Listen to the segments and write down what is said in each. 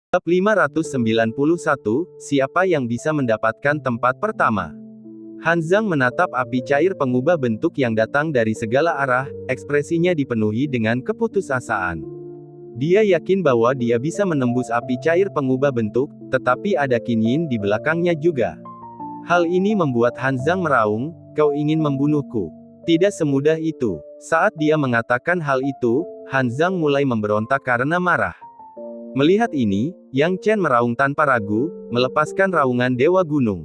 Bab 591, siapa yang bisa mendapatkan tempat pertama? Han Zhang menatap api cair pengubah bentuk yang datang dari segala arah, ekspresinya dipenuhi dengan keputusasaan. Dia yakin bahwa dia bisa menembus api cair pengubah bentuk, tetapi ada Qin Yin di belakangnya juga. Hal ini membuat Han Zhang meraung, "Kau ingin membunuhku?" Tidak semudah itu. Saat dia mengatakan hal itu, Han Zhang mulai memberontak karena marah. Melihat ini, Yang Chen meraung tanpa ragu, melepaskan raungan Dewa Gunung.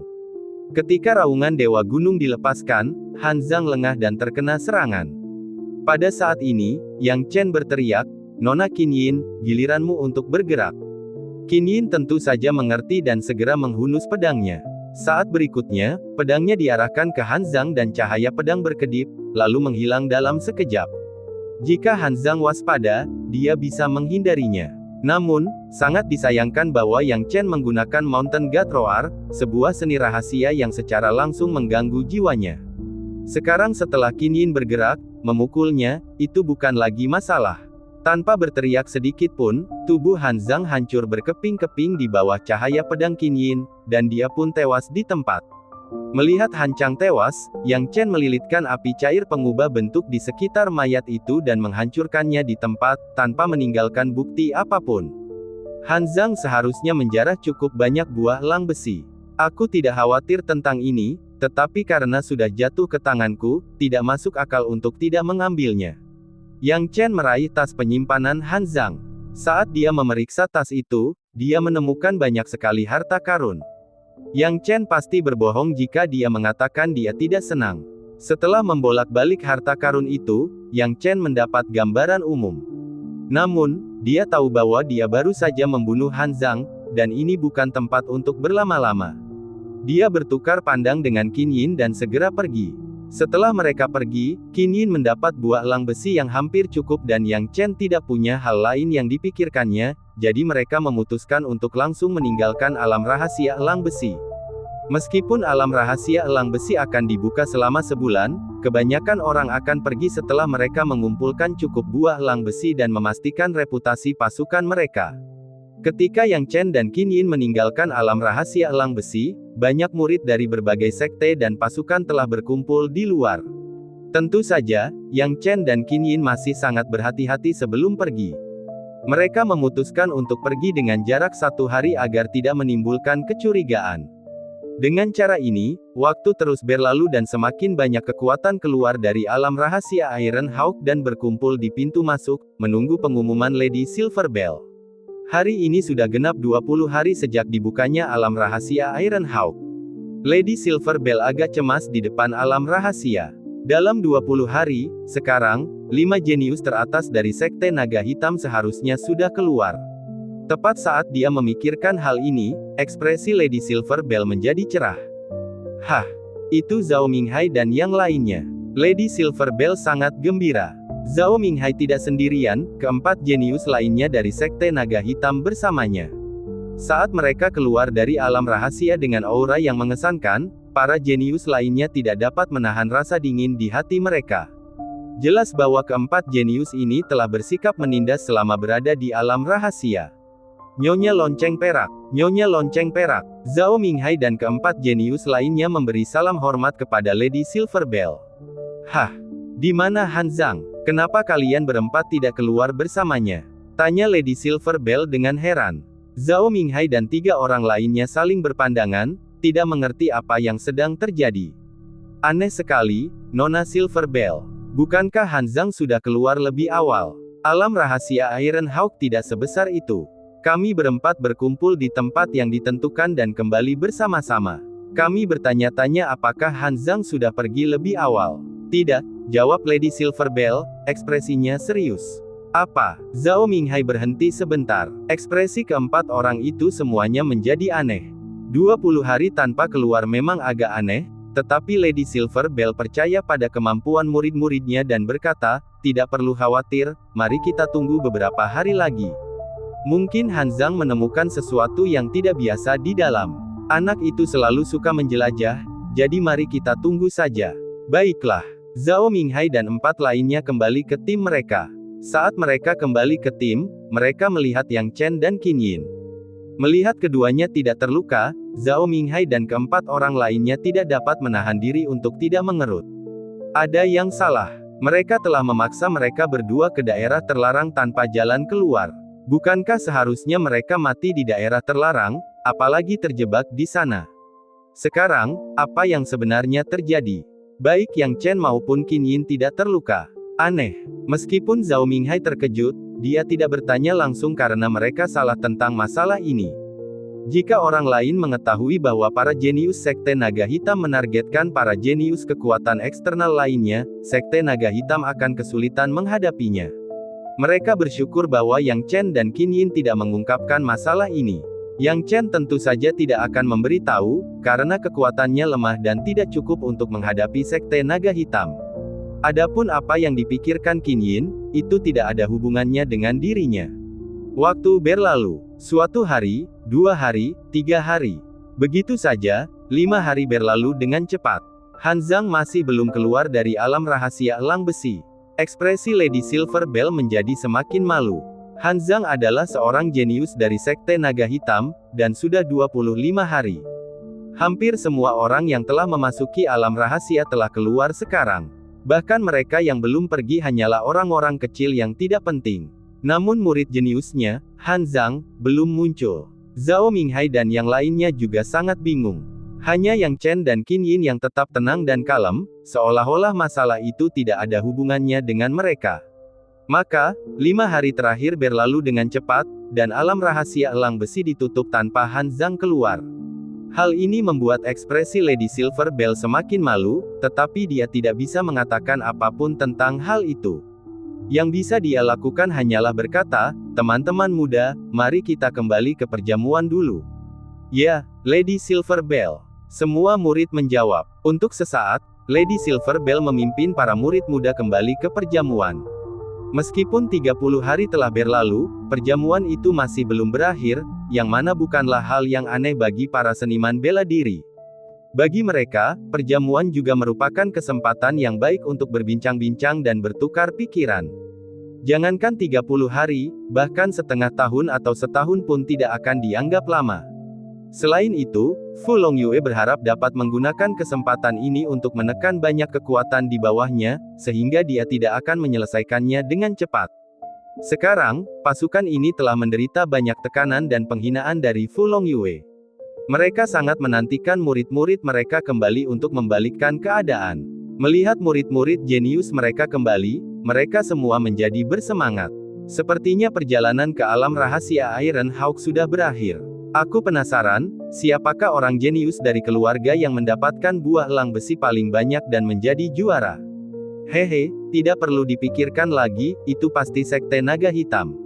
Ketika raungan Dewa Gunung dilepaskan, Han Zhang lengah dan terkena serangan. Pada saat ini, Yang Chen berteriak, "Nona Qin Yin, giliranmu untuk bergerak." Qin Yin tentu saja mengerti dan segera menghunus pedangnya. Saat berikutnya, pedangnya diarahkan ke Han Zhang dan cahaya pedang berkedip, lalu menghilang dalam sekejap. Jika Han Zhang waspada, dia bisa menghindarinya. Namun, sangat disayangkan bahwa Yang Chen menggunakan Mountain God Roar, sebuah seni rahasia yang secara langsung mengganggu jiwanya. Sekarang setelah Qin Yin bergerak, memukulnya, itu bukan lagi masalah. Tanpa berteriak sedikit pun, tubuh Han Zhang hancur berkeping-keping di bawah cahaya pedang Qin Yin, dan dia pun tewas di tempat. Melihat Han Zhang tewas, Yang Chen melilitkan api cair pengubah bentuk di sekitar mayat itu dan menghancurkannya di tempat, tanpa meninggalkan bukti apapun. Han Zhang seharusnya menjarah cukup banyak buah lang besi. Aku tidak khawatir tentang ini, tetapi karena sudah jatuh ke tanganku, tidak masuk akal untuk tidak mengambilnya. Yang Chen meraih tas penyimpanan Han Zhang. Saat dia memeriksa tas itu, dia menemukan banyak sekali harta karun. Yang Chen pasti berbohong jika dia mengatakan dia tidak senang. Setelah membolak-balik harta karun itu, Yang Chen mendapat gambaran umum. Namun, dia tahu bahwa dia baru saja membunuh Han Zhang, dan ini bukan tempat untuk berlama-lama. Dia bertukar pandang dengan Qin Yin dan segera pergi. Setelah mereka pergi, Qin Yin mendapat buah lang besi yang hampir cukup dan Yang Chen tidak punya hal lain yang dipikirkannya, jadi mereka memutuskan untuk langsung meninggalkan alam rahasia elang besi. Meskipun alam rahasia elang besi akan dibuka selama sebulan, kebanyakan orang akan pergi setelah mereka mengumpulkan cukup buah elang besi dan memastikan reputasi pasukan mereka. Ketika Yang Chen dan Qin Yin meninggalkan alam rahasia elang besi, banyak murid dari berbagai sekte dan pasukan telah berkumpul di luar. Tentu saja, Yang Chen dan Qin Yin masih sangat berhati-hati sebelum pergi. Mereka memutuskan untuk pergi dengan jarak 1 hari agar tidak menimbulkan kecurigaan. Dengan cara ini, waktu terus berlalu dan semakin banyak kekuatan keluar dari alam rahasia Iron Hawk dan berkumpul di pintu masuk, menunggu pengumuman Lady Silverbell. Hari ini sudah genap 20 hari sejak dibukanya alam rahasia Iron Hawk. Lady Silverbell agak cemas di depan alam rahasia. Dalam 20 hari, sekarang, 5 jenius teratas dari Sekte Naga Hitam seharusnya sudah keluar. Tepat saat dia memikirkan hal ini, ekspresi Lady Silverbell menjadi cerah. "Hah, itu Zhao Minghai dan yang lainnya." Lady Silverbell sangat gembira. Zhao Minghai tidak sendirian, keempat jenius lainnya dari Sekte Naga Hitam bersamanya. Saat mereka keluar dari alam rahasia dengan aura yang mengesankan, para jenius lainnya tidak dapat menahan rasa dingin di hati mereka. Jelas bahwa keempat jenius ini telah bersikap menindas selama berada di alam rahasia. Nyonya Lonceng Perak, Nyonya Lonceng Perak. Zhao Minghai dan keempat jenius lainnya memberi salam hormat kepada Lady Silverbell. "Hah? Di mana Han Zhang? Kenapa kalian berempat tidak keluar bersamanya?" tanya Lady Silverbell dengan heran. Zhao Minghai dan 3 orang lainnya saling berpandangan, tidak mengerti apa yang sedang terjadi. "Aneh sekali, Nona Silverbell. Bukankah Han Zhang sudah keluar lebih awal? Alam rahasia Iron Hawk tidak sebesar itu. Kami berempat berkumpul di tempat yang ditentukan dan kembali bersama-sama. Kami bertanya-tanya apakah Han Zhang sudah pergi lebih awal." "Tidak," jawab Lady Silverbell, ekspresinya serius. "Apa?" Zhao Minghai berhenti sebentar. Ekspresi keempat orang itu semuanya menjadi aneh. 20 hari tanpa keluar memang agak aneh, tetapi Lady Silverbell percaya pada kemampuan murid-muridnya dan berkata, "Tidak perlu khawatir, mari kita tunggu beberapa hari lagi. Mungkin Han Zhang menemukan sesuatu yang tidak biasa di dalam. Anak itu selalu suka menjelajah, jadi mari kita tunggu saja." "Baiklah." Zhao Minghai dan 4 lainnya kembali ke tim mereka. Saat mereka kembali ke tim, mereka melihat Yang Chen dan Qin Yin. Melihat keduanya tidak terluka, Zhao Minghai dan keempat orang lainnya tidak dapat menahan diri untuk tidak mengerut. Ada yang salah. Mereka telah memaksa mereka berdua ke daerah terlarang tanpa jalan keluar. Bukankah seharusnya mereka mati di daerah terlarang, apalagi terjebak di sana? Sekarang, apa yang sebenarnya terjadi? Baik Yang Chen maupun Qin Yin tidak terluka. Aneh. Meskipun Zhao Minghai terkejut, dia tidak bertanya langsung karena mereka salah tentang masalah ini. Jika orang lain mengetahui bahwa para jenius Sekte Naga Hitam menargetkan para jenius kekuatan eksternal lainnya, Sekte Naga Hitam akan kesulitan menghadapinya. Mereka bersyukur bahwa Yang Chen dan Qin Yin tidak mengungkapkan masalah ini. Yang Chen tentu saja tidak akan memberitahu, karena kekuatannya lemah dan tidak cukup untuk menghadapi Sekte Naga Hitam. Adapun apa yang dipikirkan Qin Yin, itu tidak ada hubungannya dengan dirinya. Waktu berlalu. Suatu hari, 2 hari, 3 hari. Begitu saja, 5 hari berlalu dengan cepat. Han Zhang masih belum keluar dari alam rahasia elang besi. Ekspresi Lady Silver Bell menjadi semakin malu. Han Zhang adalah seorang jenius dari Sekte Naga Hitam, dan sudah 25 hari. Hampir semua orang yang telah memasuki alam rahasia telah keluar sekarang. Bahkan mereka yang belum pergi hanyalah orang-orang kecil yang tidak penting. Namun murid jeniusnya, Han Zhang, belum muncul. Zhao Minghai dan yang lainnya juga sangat bingung. Hanya Yang Chen dan Qin Yin yang tetap tenang dan kalem, seolah-olah masalah itu tidak ada hubungannya dengan mereka. Maka, 5 hari terakhir berlalu dengan cepat, dan alam rahasia elang besi ditutup tanpa Han Zhang keluar. Hal ini membuat ekspresi Lady Silver Bell semakin malu, tetapi dia tidak bisa mengatakan apapun tentang hal itu. Yang bisa dia lakukan hanyalah berkata, "Teman-teman muda, mari kita kembali ke perjamuan dulu." "Ya, Lady Silver Bell." Semua murid menjawab. Untuk sesaat, Lady Silver Bell memimpin para murid muda kembali ke perjamuan. Meskipun 30 hari telah berlalu, perjamuan itu masih belum berakhir, yang mana bukanlah hal yang aneh bagi para seniman bela diri. Bagi mereka, perjamuan juga merupakan kesempatan yang baik untuk berbincang-bincang dan bertukar pikiran. Jangankan 30 hari, bahkan setengah tahun atau setahun pun tidak akan dianggap lama. Selain itu, Fu Longyue berharap dapat menggunakan kesempatan ini untuk menekan banyak kekuatan di bawahnya, sehingga dia tidak akan menyelesaikannya dengan cepat. Sekarang, pasukan ini telah menderita banyak tekanan dan penghinaan dari Fu Longyue. Mereka sangat menantikan murid-murid mereka kembali untuk membalikkan keadaan. Melihat murid-murid jenius mereka kembali, mereka semua menjadi bersemangat. Sepertinya perjalanan ke alam rahasia Iron Hawk sudah berakhir. Aku penasaran, siapakah orang jenius dari keluarga yang mendapatkan buah elang besi paling banyak dan menjadi juara? Hehe, tidak perlu dipikirkan lagi, itu pasti Sekte Naga Hitam.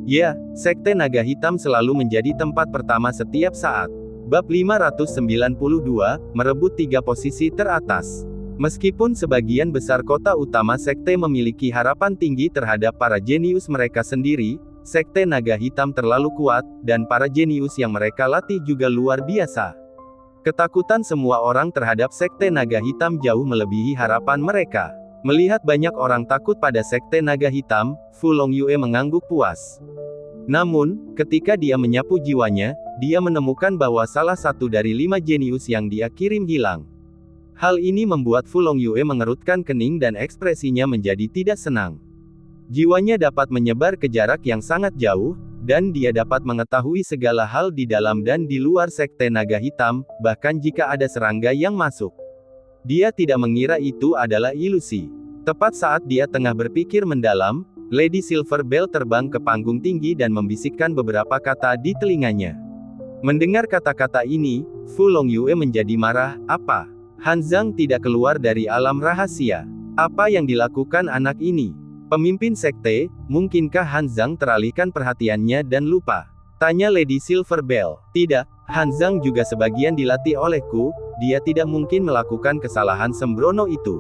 Ya, Sekte Naga Hitam selalu menjadi tempat pertama setiap saat. Bab 592, merebut 3 posisi teratas. Meskipun sebagian besar kota utama sekte memiliki harapan tinggi terhadap para jenius mereka sendiri, Sekte Naga Hitam terlalu kuat, dan para jenius yang mereka latih juga luar biasa. Ketakutan semua orang terhadap Sekte Naga Hitam jauh melebihi harapan mereka. Melihat banyak orang takut pada Sekte Naga Hitam, Fu Longyue mengangguk puas. Namun, ketika dia menyapu jiwanya, dia menemukan bahwa salah satu dari 5 jenius yang dia kirim hilang. Hal ini membuat Fu Longyue mengerutkan kening dan ekspresinya menjadi tidak senang. Jiwanya dapat menyebar ke jarak yang sangat jauh, dan dia dapat mengetahui segala hal di dalam dan di luar Sekte Naga Hitam, bahkan jika ada serangga yang masuk. Dia tidak mengira itu adalah ilusi. Tepat saat dia tengah berpikir mendalam, Lady Silver Bell terbang ke panggung tinggi dan membisikkan beberapa kata di telinganya. Mendengar kata-kata ini, Fu Longyue menjadi marah. Apa? Han Zhang tidak keluar dari alam rahasia. Apa yang dilakukan anak ini? Pemimpin sekte, mungkinkah Han Zhang teralihkan perhatiannya dan lupa? Tanya Lady Silver Bell. Tidak, Han Zhang juga sebagian dilatih olehku, dia tidak mungkin melakukan kesalahan sembrono itu.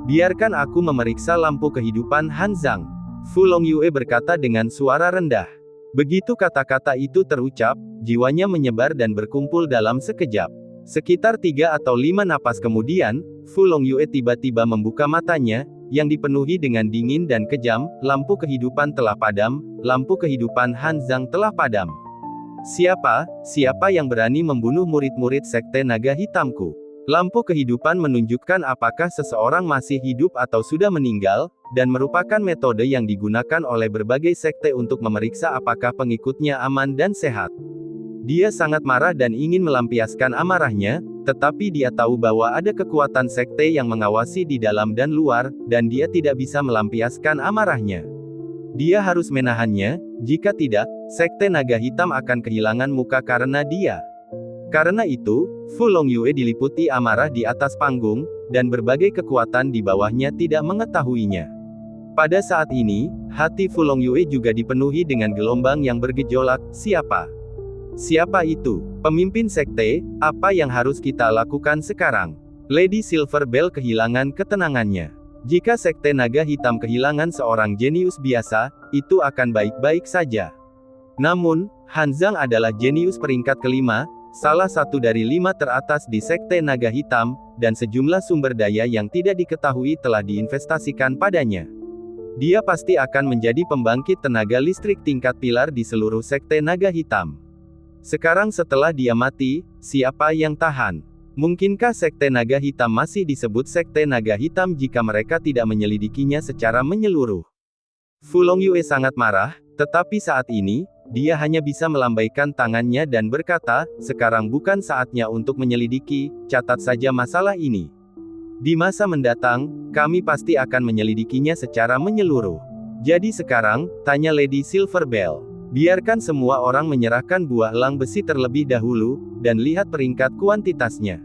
Biarkan aku memeriksa lampu kehidupan Han Zhang. Fu Longyue berkata dengan suara rendah. Begitu kata-kata itu terucap, jiwanya menyebar dan berkumpul dalam sekejap. Sekitar 3 atau 5 napas kemudian, Fu Longyue tiba-tiba membuka matanya, yang dipenuhi dengan dingin dan kejam. Lampu kehidupan telah padam, lampu kehidupan Han Zhang telah padam. Siapa yang berani membunuh murid-murid Sekte Naga Hitamku? Lampu kehidupan menunjukkan apakah seseorang masih hidup atau sudah meninggal, dan merupakan metode yang digunakan oleh berbagai sekte untuk memeriksa apakah pengikutnya aman dan sehat. Dia sangat marah dan ingin melampiaskan amarahnya, tetapi dia tahu bahwa ada kekuatan sekte yang mengawasi di dalam dan luar, dan dia tidak bisa melampiaskan amarahnya. Dia harus menahannya, jika tidak, Sekte Naga Hitam akan kehilangan muka karena dia. Karena itu, Fu Longyue diliputi amarah di atas panggung, dan berbagai kekuatan di bawahnya tidak mengetahuinya. Pada saat ini, hati Fu Longyue juga dipenuhi dengan gelombang yang bergejolak. Siapa itu? Pemimpin sekte, apa yang harus kita lakukan sekarang? Lady Silver Bell kehilangan ketenangannya. Jika Sekte Naga Hitam kehilangan seorang jenius biasa, itu akan baik-baik saja. Namun, Han Zhang adalah jenius peringkat kelima, salah satu dari 5 teratas di Sekte Naga Hitam, dan sejumlah sumber daya yang tidak diketahui telah diinvestasikan padanya. Dia pasti akan menjadi pembangkit tenaga listrik tingkat pilar di seluruh Sekte Naga Hitam. Sekarang setelah dia mati, siapa yang tahan? Mungkinkah Sekte Naga Hitam masih disebut Sekte Naga Hitam jika mereka tidak menyelidikinya secara menyeluruh? Fu Longyue sangat marah, tetapi saat ini, dia hanya bisa melambaikan tangannya dan berkata, sekarang bukan saatnya untuk menyelidiki, catat saja masalah ini. Di masa mendatang, kami pasti akan menyelidikinya secara menyeluruh. Jadi sekarang, tanya Lady Silver Bell. Biarkan semua orang menyerahkan buah elang besi terlebih dahulu, dan lihat peringkat kuantitasnya.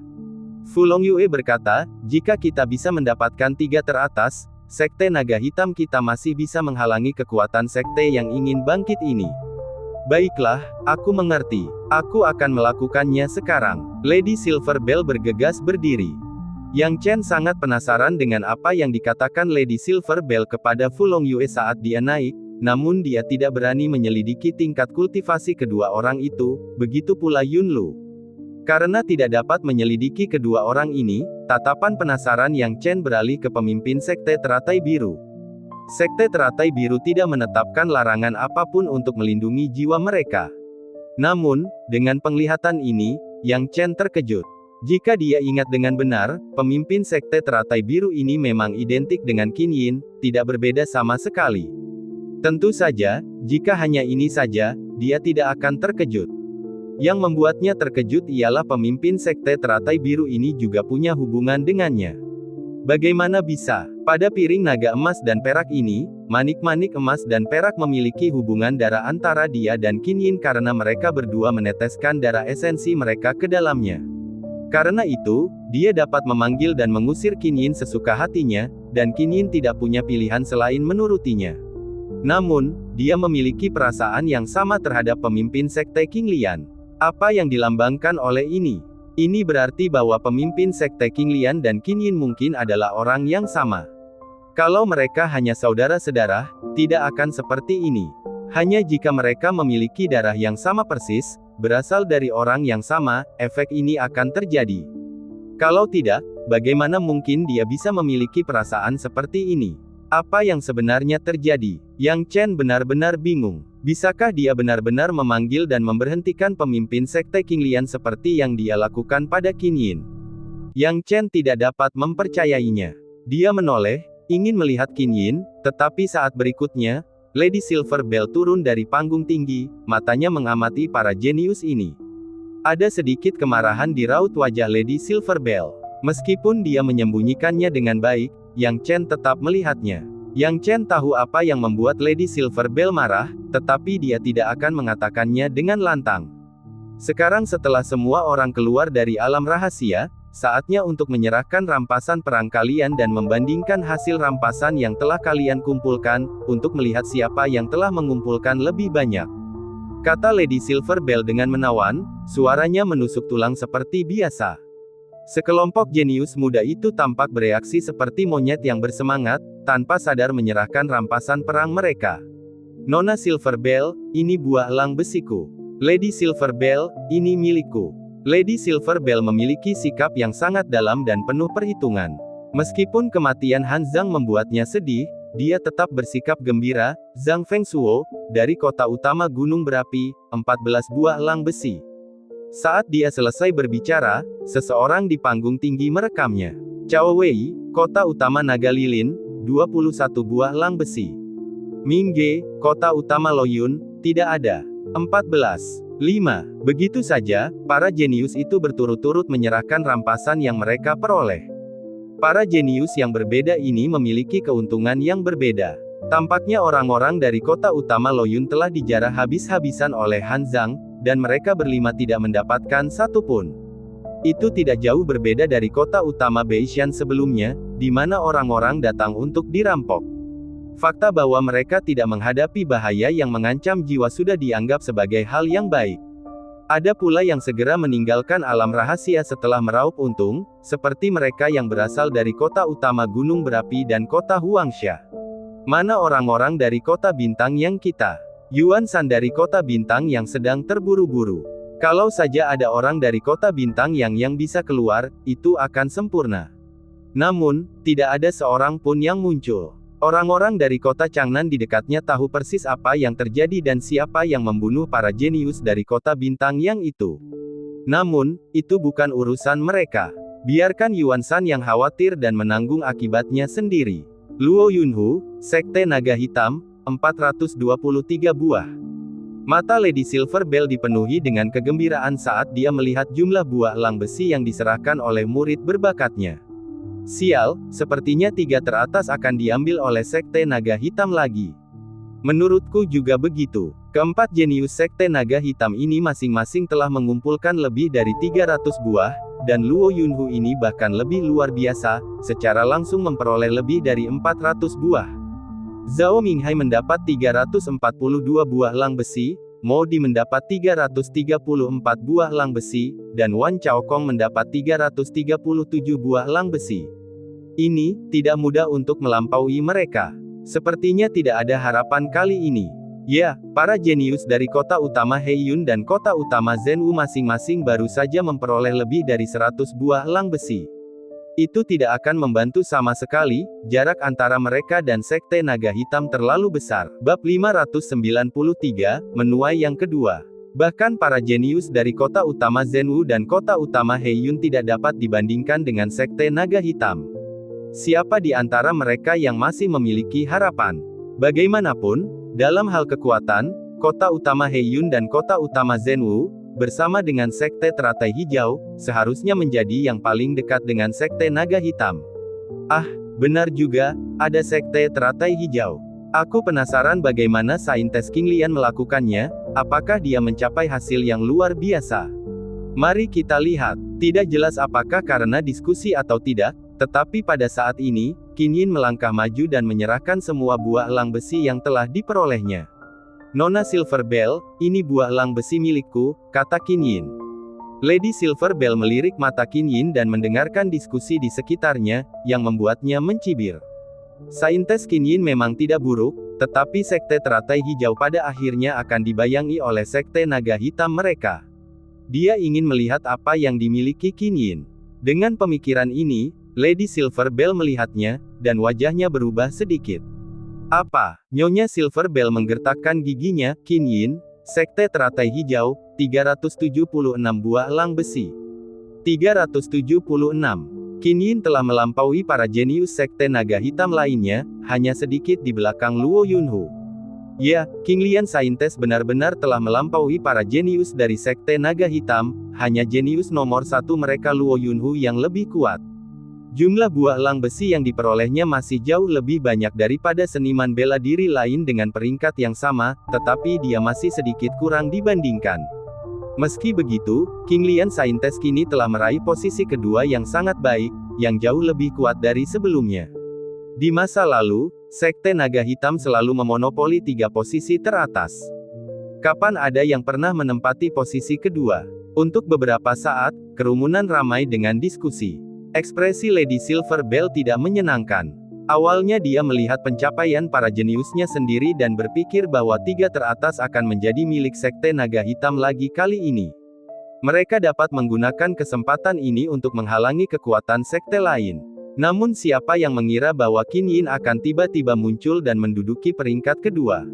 Fu Longyue berkata, jika kita bisa mendapatkan 3 teratas, Sekte Naga Hitam kita masih bisa menghalangi kekuatan sekte yang ingin bangkit ini. Baiklah, aku mengerti. Aku akan melakukannya sekarang. Lady Silver Bell bergegas berdiri. Yang Chen sangat penasaran dengan apa yang dikatakan Lady Silver Bell kepada Fu Longyue saat dia naik, namun dia tidak berani menyelidiki tingkat kultivasi kedua orang itu, begitu pula Yun Lu. Karena tidak dapat menyelidiki kedua orang ini, tatapan penasaran Yang Chen beralih ke pemimpin Sekte Teratai Biru. Sekte Teratai Biru tidak menetapkan larangan apapun untuk melindungi jiwa mereka. Namun, dengan penglihatan ini, Yang Chen terkejut. Jika dia ingat dengan benar, pemimpin Sekte Teratai Biru ini memang identik dengan Qin Yin, tidak berbeda sama sekali. Tentu saja, jika hanya ini saja, dia tidak akan terkejut. Yang membuatnya terkejut ialah pemimpin Sekte Teratai Biru ini juga punya hubungan dengannya. Bagaimana bisa? Pada piring naga emas dan perak ini, manik-manik emas dan perak memiliki hubungan darah antara dia dan Qin Yin karena mereka berdua meneteskan darah esensi mereka ke dalamnya. Karena itu, dia dapat memanggil dan mengusir Qin Yin sesuka hatinya, dan Qin Yin tidak punya pilihan selain menurutinya. Namun, dia memiliki perasaan yang sama terhadap pemimpin Sekte Qing Lian. Apa yang dilambangkan oleh ini? Ini berarti bahwa pemimpin Sekte Qing Lian dan Qin Yin mungkin adalah orang yang sama. Kalau mereka hanya saudara sedarah, tidak akan seperti ini. Hanya jika mereka memiliki darah yang sama persis, berasal dari orang yang sama, efek ini akan terjadi. Kalau tidak, bagaimana mungkin dia bisa memiliki perasaan seperti ini? Apa yang sebenarnya terjadi? Yang Chen benar-benar bingung. Bisakah dia benar-benar memanggil dan memberhentikan pemimpin Sekte Qing Lian seperti yang dia lakukan pada Qin Yin? Yang Chen tidak dapat mempercayainya. Dia menoleh, ingin melihat Qin Yin, tetapi saat berikutnya, Lady Silver Bell turun dari panggung tinggi, matanya mengamati para jenius ini. Ada sedikit kemarahan di raut wajah Lady Silver Bell. Meskipun dia menyembunyikannya dengan baik, Yang Chen tetap melihatnya. Yang Chen tahu apa yang membuat Lady Silver Bell marah, tetapi dia tidak akan mengatakannya dengan lantang. Sekarang setelah semua orang keluar dari alam rahasia, saatnya untuk menyerahkan rampasan perang kalian dan membandingkan hasil rampasan yang telah kalian kumpulkan, untuk melihat siapa yang telah mengumpulkan lebih banyak. Kata Lady Silver Bell dengan menawan, suaranya menusuk tulang seperti biasa. Sekelompok jenius muda itu tampak bereaksi seperti monyet yang bersemangat, tanpa sadar menyerahkan rampasan perang mereka. Nona Silver Bell, ini buah elang besiku. Lady Silver Bell, ini milikku. Lady Silver Bell memiliki sikap yang sangat dalam dan penuh perhitungan. Meskipun kematian Han Zhang membuatnya sedih, dia tetap bersikap gembira. Zhang Fengshuo, dari kota utama gunung berapi, 14 buah elang besi. Saat dia selesai berbicara, seseorang di panggung tinggi merekamnya. Cao Wei, kota utama naga lilin, 21 buah elang besi. Mingge, kota utama Loyun, tidak ada. 14. 5. Begitu saja, para jenius itu berturut-turut menyerahkan rampasan yang mereka peroleh. Para jenius yang berbeda ini memiliki keuntungan yang berbeda. Tampaknya orang-orang dari kota utama Loyun telah dijarah habis-habisan oleh Han Zhang, dan mereka berlima tidak mendapatkan satu pun. Itu tidak jauh berbeda dari kota utama Beishan sebelumnya, di mana orang-orang datang untuk dirampok. Fakta bahwa mereka tidak menghadapi bahaya yang mengancam jiwa sudah dianggap sebagai hal yang baik. Ada pula yang segera meninggalkan alam rahasia setelah meraup untung, seperti mereka yang berasal dari kota utama gunung berapi dan kota Huangsha. Mana orang-orang dari kota bintang yang kita? Yuan Shan dari kota bintang yang sedang terburu-buru. Kalau saja ada orang dari kota bintang yang bisa keluar, itu akan sempurna. Namun, tidak ada seorang pun yang muncul. Orang-orang dari kota Changnan di dekatnya tahu persis apa yang terjadi dan siapa yang membunuh para jenius dari kota bintang yang itu. Namun, itu bukan urusan mereka. Biarkan Yuan Shan yang khawatir dan menanggung akibatnya sendiri. Luo Yunhu, Sekte Naga Hitam, 423 buah. Mata Lady Silver Bell dipenuhi dengan kegembiraan saat dia melihat jumlah buah elang besi yang diserahkan oleh murid berbakatnya. Sial, sepertinya 3 teratas akan diambil oleh Sekte Naga Hitam lagi. Menurutku juga begitu. Keempat jenius Sekte Naga Hitam ini masing-masing telah mengumpulkan lebih dari 300 buah, dan Luo Yunhu ini bahkan lebih luar biasa, secara langsung memperoleh lebih dari 400 buah. Zhao Minghai mendapat 342 buah elang besi, Mo Di mendapat 334 buah elang besi, dan Wan Chaokong mendapat 337 buah elang besi. Ini tidak mudah untuk melampaui mereka. Sepertinya tidak ada harapan kali ini. Ya, para jenius dari kota utama Heiyun dan kota utama Zhenwu masing-masing baru saja memperoleh lebih dari 100 buah elang besi. Itu tidak akan membantu sama sekali, jarak antara mereka dan Sekte Naga Hitam terlalu besar. Bab 593, Menuai yang kedua. Bahkan para jenius dari kota utama Zhenwu dan kota utama Heiyun tidak dapat dibandingkan dengan Sekte Naga Hitam. Siapa di antara mereka yang masih memiliki harapan? Bagaimanapun, dalam hal kekuatan, kota utama Heiyun dan kota utama Zhenwu, bersama dengan Sekte Teratai Hijau, seharusnya menjadi yang paling dekat dengan Sekte Naga Hitam. Ah, benar juga, ada Sekte Teratai Hijau. Aku penasaran bagaimana saintes King Lian melakukannya, apakah dia mencapai hasil yang luar biasa? Mari kita lihat. Tidak jelas apakah karena diskusi atau tidak, tetapi pada saat ini, Qin Yin melangkah maju dan menyerahkan semua buah elang besi yang telah diperolehnya. Nona Silver Bell, ini buah elang besi milikku, kata Qin Yin. Lady Silver Bell melirik mata Qin Yin dan mendengarkan diskusi di sekitarnya, yang membuatnya mencibir. Saintes Qin Yin memang tidak buruk, tetapi Sekte Teratai Hijau pada akhirnya akan dibayangi oleh Sekte Naga Hitam mereka. Dia ingin melihat apa yang dimiliki Qin Yin. Dengan pemikiran ini, Lady Silver Bell melihatnya, dan wajahnya berubah sedikit. Apa? Nyonya Silver Bell menggertakkan giginya. Qin Yin, Sekte Teratai Hijau, 376 buah elang besi. 376. Qin Yin telah melampaui para jenius Sekte Naga Hitam lainnya, hanya sedikit di belakang Luo Yunhu. Ya, King Lian saintes benar-benar telah melampaui para jenius dari Sekte Naga Hitam, hanya jenius nomor 1 mereka Luo Yunhu yang lebih kuat. Jumlah buah elang besi yang diperolehnya masih jauh lebih banyak daripada seniman bela diri lain dengan peringkat yang sama, tetapi dia masih sedikit kurang dibandingkan. Meski begitu, King Lian saintes kini telah meraih posisi kedua yang sangat baik, yang jauh lebih kuat dari sebelumnya. Di masa lalu, Sekte Naga Hitam selalu memonopoli 3 posisi teratas. Kapan ada yang pernah menempati posisi kedua? Untuk beberapa saat, kerumunan ramai dengan diskusi. Ekspresi Lady Silver Bell tidak menyenangkan. Awalnya dia melihat pencapaian para jeniusnya sendiri dan berpikir bahwa 3 teratas akan menjadi milik Sekte Naga Hitam lagi kali ini. Mereka dapat menggunakan kesempatan ini untuk menghalangi kekuatan sekte lain. Namun siapa yang mengira bahwa Qin Yin akan tiba-tiba muncul dan menduduki peringkat kedua?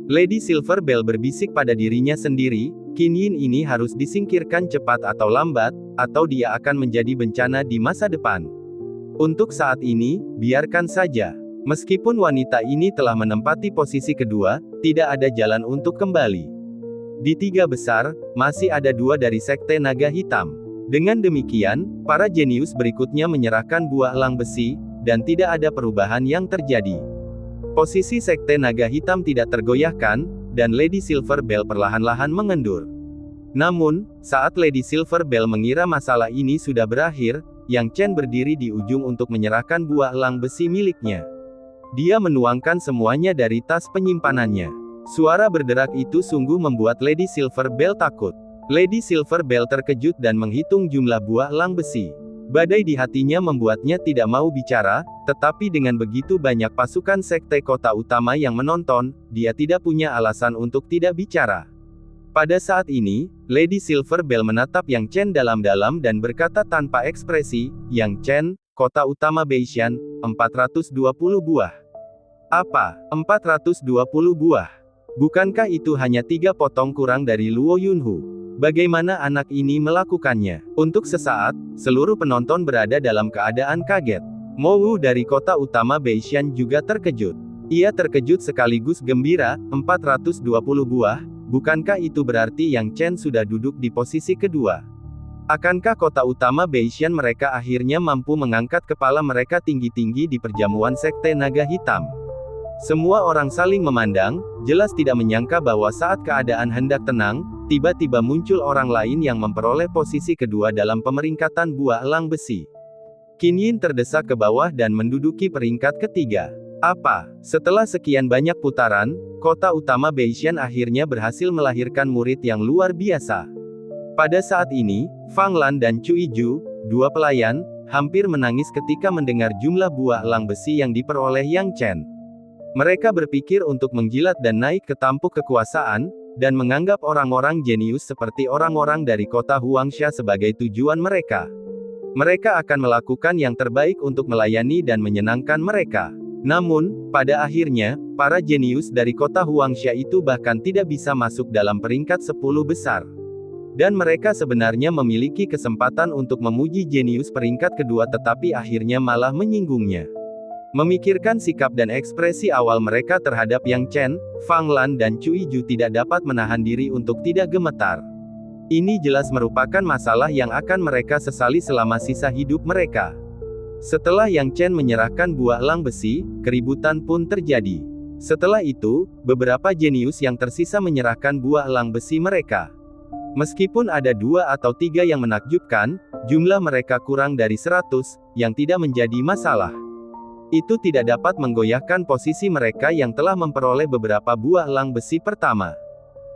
Lady Silver Bell berbisik pada dirinya sendiri, Qin Yin ini harus disingkirkan cepat atau lambat, atau dia akan menjadi bencana di masa depan. Untuk saat ini, biarkan saja. Meskipun wanita ini telah menempati posisi kedua, tidak ada jalan untuk kembali. Di tiga besar, masih ada dua dari Sekte Naga Hitam. Dengan demikian, para jenius berikutnya menyerahkan buah elang besi, dan tidak ada perubahan yang terjadi. Posisi Sekte Naga Hitam tidak tergoyahkan, dan Lady Silver Bell perlahan-lahan mengendur. Namun, saat Lady Silver Bell mengira masalah ini sudah berakhir, Yang Chen berdiri di ujung untuk menyerahkan buah elang besi miliknya. Dia menuangkan semuanya dari tas penyimpanannya. Suara berderak itu sungguh membuat Lady Silver Bell takut. Lady Silver Bell terkejut dan menghitung jumlah buah elang besi. Badai di hatinya membuatnya tidak mau bicara, tetapi dengan begitu banyak pasukan sekte kota utama yang menonton, dia tidak punya alasan untuk tidak bicara. Pada saat ini, Lady Silver Bell menatap Yang Chen dalam-dalam dan berkata tanpa ekspresi, "Yang Chen, kota utama Beishan, 420 buah." "Apa, 420 buah? Bukankah itu hanya 3 potong kurang dari Luo Yunhu? Bagaimana anak ini melakukannya?" Untuk sesaat, seluruh penonton berada dalam keadaan kaget. Mo Wu dari kota utama Beishan juga terkejut. Ia terkejut sekaligus gembira, 420 buah, bukankah itu berarti Yang Chen sudah duduk di posisi kedua? Akankah kota utama Beishan mereka akhirnya mampu mengangkat kepala mereka tinggi-tinggi di perjamuan Sekte Naga Hitam? Semua orang saling memandang, jelas tidak menyangka bahwa saat keadaan hendak tenang, tiba-tiba muncul orang lain yang memperoleh posisi kedua dalam pemeringkatan buah elang besi. Qin Yin terdesak ke bawah dan menduduki peringkat ketiga. Apa? Setelah sekian banyak putaran, kota utama Beishan akhirnya berhasil melahirkan murid yang luar biasa. Pada saat ini, Fang Lan dan Cui Ju, dua pelayan, hampir menangis ketika mendengar jumlah buah elang besi yang diperoleh Yang Chen. Mereka berpikir untuk menjilat dan naik ke tampuk kekuasaan, dan menganggap orang-orang jenius seperti orang-orang dari kota Huangsha sebagai tujuan mereka. Mereka akan melakukan yang terbaik untuk melayani dan menyenangkan mereka. Namun, pada akhirnya, para jenius dari kota Huangsha itu bahkan tidak bisa masuk dalam peringkat 10 besar. Dan mereka sebenarnya memiliki kesempatan untuk memuji jenius peringkat kedua tetapi akhirnya malah menyinggungnya. Memikirkan sikap dan ekspresi awal mereka terhadap Yang Chen, Fang Lan dan Cui Ju tidak dapat menahan diri untuk tidak gemetar. Ini jelas merupakan masalah yang akan mereka sesali selama sisa hidup mereka. Setelah Yang Chen menyerahkan buah elang besi, keributan pun terjadi. Setelah itu, beberapa jenius yang tersisa menyerahkan buah elang besi mereka. Meskipun ada 2 atau 3 yang menakjubkan, jumlah mereka kurang dari 100, yang tidak menjadi masalah. Itu tidak dapat menggoyahkan posisi mereka yang telah memperoleh beberapa buah elang besi pertama.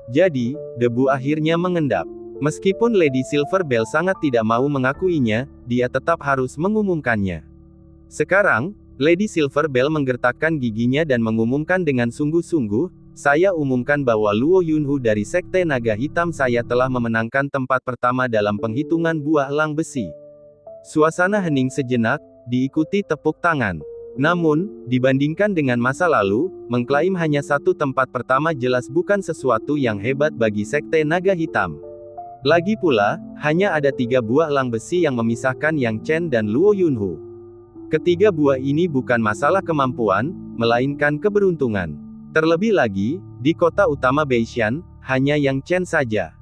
Jadi, debu akhirnya mengendap. Meskipun Lady Silver Bell sangat tidak mau mengakuinya, dia tetap harus mengumumkannya. Sekarang, Lady Silver Bell menggertakkan giginya dan mengumumkan dengan sungguh-sungguh, "Saya umumkan bahwa Luo Yunhu dari Sekte Naga Hitam saya telah memenangkan tempat pertama dalam penghitungan buah elang besi." Suasana hening sejenak, diikuti tepuk tangan. Namun, dibandingkan dengan masa lalu, mengklaim hanya 1 tempat pertama jelas bukan sesuatu yang hebat bagi Sekte Naga Hitam. Lagi pula, hanya ada 3 buah elang besi yang memisahkan Yang Chen dan Luo Yunhu. Ketiga buah ini bukan masalah kemampuan, melainkan keberuntungan. Terlebih lagi, di kota utama Beishan, hanya Yang Chen saja.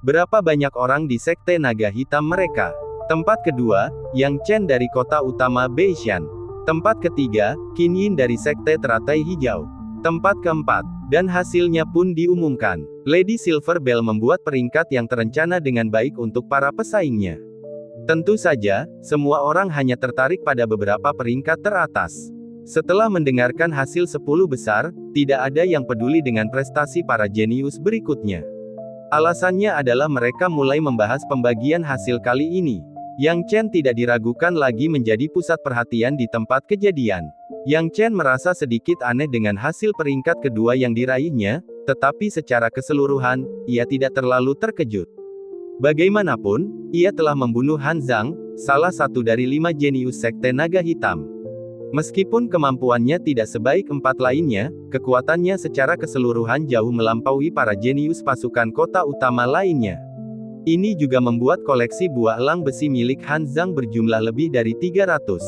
Berapa banyak orang di Sekte Naga Hitam mereka? Tempat kedua, Yang Chen dari kota utama Beishan. Tempat ketiga, Qin Yin dari Sekte Teratai Hijau. Tempat keempat, dan hasilnya pun diumumkan. Lady Silver Bell membuat peringkat yang terencana dengan baik untuk para pesaingnya. Tentu saja, semua orang hanya tertarik pada beberapa peringkat teratas. Setelah mendengarkan hasil 10 besar, tidak ada yang peduli dengan prestasi para jenius berikutnya. Alasannya adalah mereka mulai membahas pembagian hasil kali ini. Yang Chen tidak diragukan lagi menjadi pusat perhatian di tempat kejadian. Yang Chen merasa sedikit aneh dengan hasil peringkat kedua yang diraihnya, tetapi secara keseluruhan, ia tidak terlalu terkejut. Bagaimanapun, ia telah membunuh Han Zhang, salah satu dari 5 jenius Sekte Naga Hitam. Meskipun kemampuannya tidak sebaik 4 lainnya, kekuatannya secara keseluruhan jauh melampaui para jenius pasukan kota utama lainnya. Ini juga membuat koleksi buah elang besi milik Han Zhang berjumlah lebih dari 300.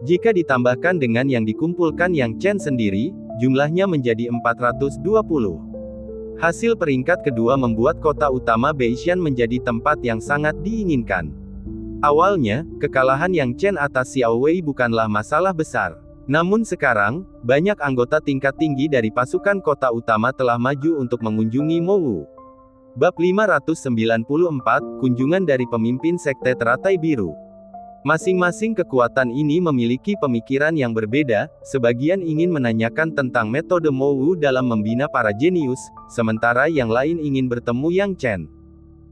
Jika ditambahkan dengan yang dikumpulkan Yang Chen sendiri, jumlahnya menjadi 420. Hasil peringkat kedua membuat kota utama Beixian menjadi tempat yang sangat diinginkan. Awalnya, kekalahan Yang Chen atas Xiao Wei bukanlah masalah besar. Namun sekarang, banyak anggota tingkat tinggi dari pasukan kota utama telah maju untuk mengunjungi Mowu. Bab 594, Kunjungan dari Pemimpin Sekte Teratai Biru. Masing-masing kekuatan ini memiliki pemikiran yang berbeda, sebagian ingin menanyakan tentang metode Mowu dalam membina para jenius, sementara yang lain ingin bertemu Yang Chen.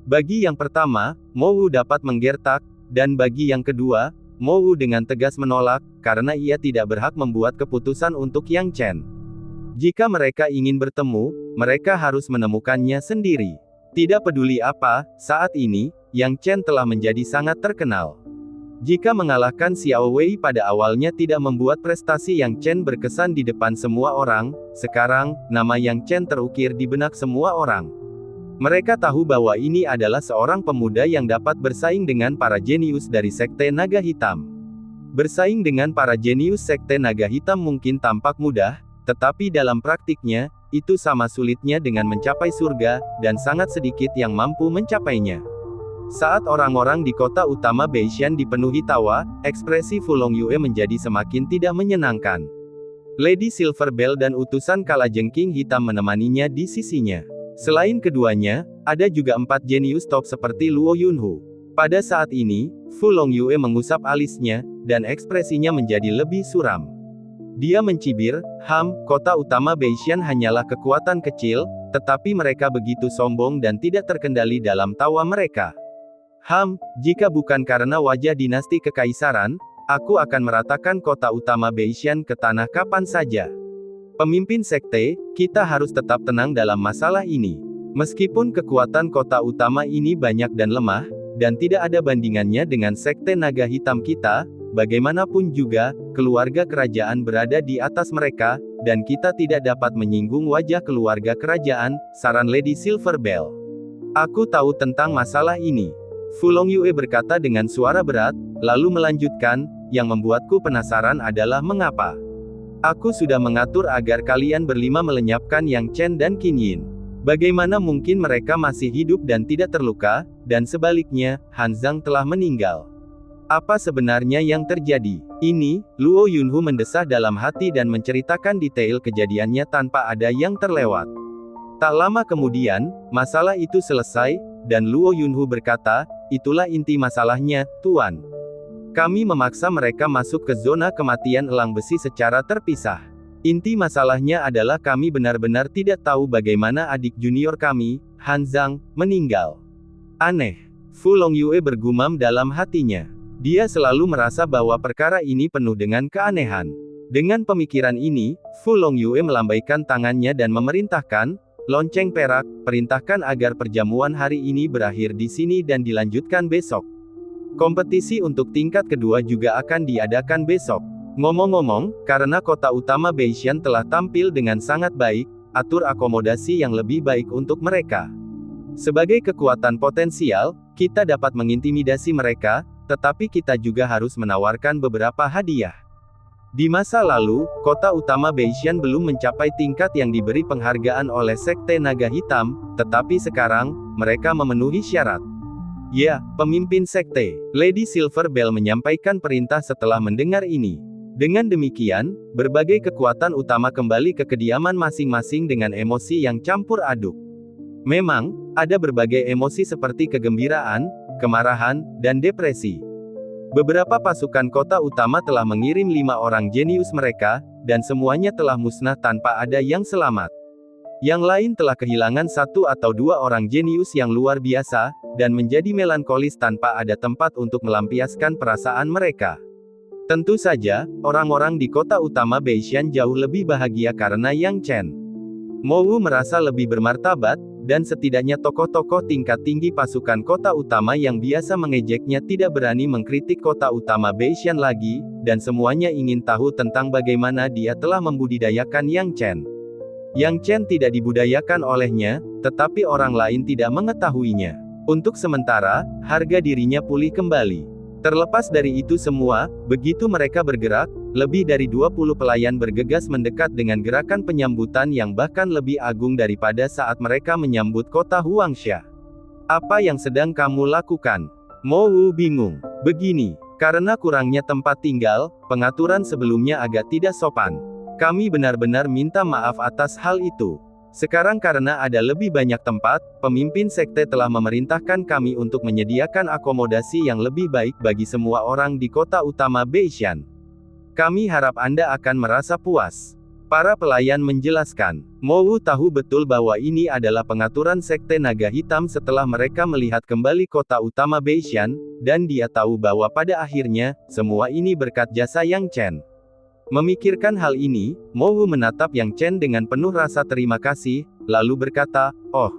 Bagi yang pertama, Mowu dapat menggertak, dan bagi yang kedua, Mowu dengan tegas menolak, karena ia tidak berhak membuat keputusan untuk Yang Chen. Jika mereka ingin bertemu, mereka harus menemukannya sendiri. Tidak peduli apa, saat ini, Yang Chen telah menjadi sangat terkenal. Jika mengalahkan Xiao Wei pada awalnya tidak membuat prestasi Yang Chen berkesan di depan semua orang, sekarang, nama Yang Chen terukir di benak semua orang. Mereka tahu bahwa ini adalah seorang pemuda yang dapat bersaing dengan para jenius dari Sekte Naga Hitam. Bersaing dengan para jenius Sekte Naga Hitam mungkin tampak mudah, tetapi dalam praktiknya, itu sama sulitnya dengan mencapai surga, dan sangat sedikit yang mampu mencapainya. Saat orang-orang di kota utama Beixian dipenuhi tawa, ekspresi Fu Longyue menjadi semakin tidak menyenangkan. Lady Silverbell dan utusan kalajengking hitam menemaninya di sisinya. Selain keduanya, ada juga 4 jenius top seperti Luo Yunhu. Pada saat ini, Fu Longyue mengusap alisnya, dan ekspresinya menjadi lebih suram. Dia mencibir, kota utama Beixian hanyalah kekuatan kecil, tetapi mereka begitu sombong dan tidak terkendali dalam tawa mereka. Jika bukan karena wajah dinasti kekaisaran, aku akan meratakan kota utama Beixian ke tanah kapan saja. Pemimpin sekte, kita harus tetap tenang dalam masalah ini. Meskipun kekuatan kota utama ini banyak dan lemah, dan tidak ada bandingannya dengan Sekte Naga Hitam kita, bagaimanapun juga, keluarga kerajaan berada di atas mereka, dan kita tidak dapat menyinggung wajah keluarga kerajaan, saran Lady Silverbell. Aku tahu tentang masalah ini. Fu Longyue berkata dengan suara berat, lalu melanjutkan, yang membuatku penasaran adalah mengapa. Aku sudah mengatur agar kalian berlima melenyapkan Yang Chen dan Qin Yin. Bagaimana mungkin mereka masih hidup dan tidak terluka, dan sebaliknya, Han Zhang telah meninggal. Apa sebenarnya yang terjadi? Ini, Luo Yunhu mendesah dalam hati dan menceritakan detail kejadiannya tanpa ada yang terlewat. Tak lama kemudian, masalah itu selesai, dan Luo Yunhu berkata, itulah inti masalahnya, Tuan. Kami memaksa mereka masuk ke zona kematian elang besi secara terpisah. Inti masalahnya adalah kami benar-benar tidak tahu bagaimana adik junior kami, Han Zhang, meninggal. Aneh. Fu Longyue bergumam dalam hatinya. Dia selalu merasa bahwa perkara ini penuh dengan keanehan. Dengan pemikiran ini, Fu Longyue melambaikan tangannya dan memerintahkan, lonceng perak, perintahkan agar perjamuan hari ini berakhir di sini dan dilanjutkan besok. Kompetisi untuk tingkat kedua juga akan diadakan besok. Ngomong-ngomong, karena kota utama Beixian telah tampil dengan sangat baik, atur akomodasi yang lebih baik untuk mereka. Sebagai kekuatan potensial, kita dapat mengintimidasi mereka, tetapi kita juga harus menawarkan beberapa hadiah. Di masa lalu, kota utama Beixian belum mencapai tingkat yang diberi penghargaan oleh Sekte Naga Hitam, tetapi sekarang, mereka memenuhi syarat. Ya, pemimpin sekte, Lady Silverbell menyampaikan perintah setelah mendengar ini. Dengan demikian, berbagai kekuatan utama kembali ke kediaman masing-masing dengan emosi yang campur aduk. Memang, ada berbagai emosi seperti kegembiraan, kemarahan, dan depresi. Beberapa pasukan kota utama telah mengirim 5 orang jenius mereka, dan semuanya telah musnah tanpa ada yang selamat. Yang lain telah kehilangan 1 atau 2 orang jenius yang luar biasa, dan menjadi melankolis tanpa ada tempat untuk melampiaskan perasaan mereka. Tentu saja, orang-orang di kota utama Beixian jauh lebih bahagia karena Yang Chen. Mowu merasa lebih bermartabat, dan setidaknya tokoh-tokoh tingkat tinggi pasukan kota utama yang biasa mengejeknya tidak berani mengkritik kota utama Beishan lagi, dan semuanya ingin tahu tentang bagaimana dia telah membudidayakan Yang Chen. Yang Chen tidak dibudayakan olehnya, tetapi orang lain tidak mengetahuinya. Untuk sementara, harga dirinya pulih kembali. Terlepas dari itu semua, begitu mereka bergerak, lebih dari 20 pelayan bergegas mendekat dengan gerakan penyambutan yang bahkan lebih agung daripada saat mereka menyambut kota Huangsha. Apa yang sedang kamu lakukan? Mo Wu bingung. Begini, karena kurangnya tempat tinggal, pengaturan sebelumnya agak tidak sopan. Kami benar-benar minta maaf atas hal itu. Sekarang karena ada lebih banyak tempat, pemimpin sekte telah memerintahkan kami untuk menyediakan akomodasi yang lebih baik bagi semua orang di kota utama Beishan. Kami harap Anda akan merasa puas. Para pelayan menjelaskan. Mo Wu tahu betul bahwa ini adalah pengaturan sekte naga hitam setelah mereka melihat kembali kota utama Beishan, dan dia tahu bahwa pada akhirnya, semua ini berkat jasa Yang Chen. Memikirkan hal ini, Mo Wu menatap Yang Chen dengan penuh rasa terima kasih, lalu berkata, "Oh,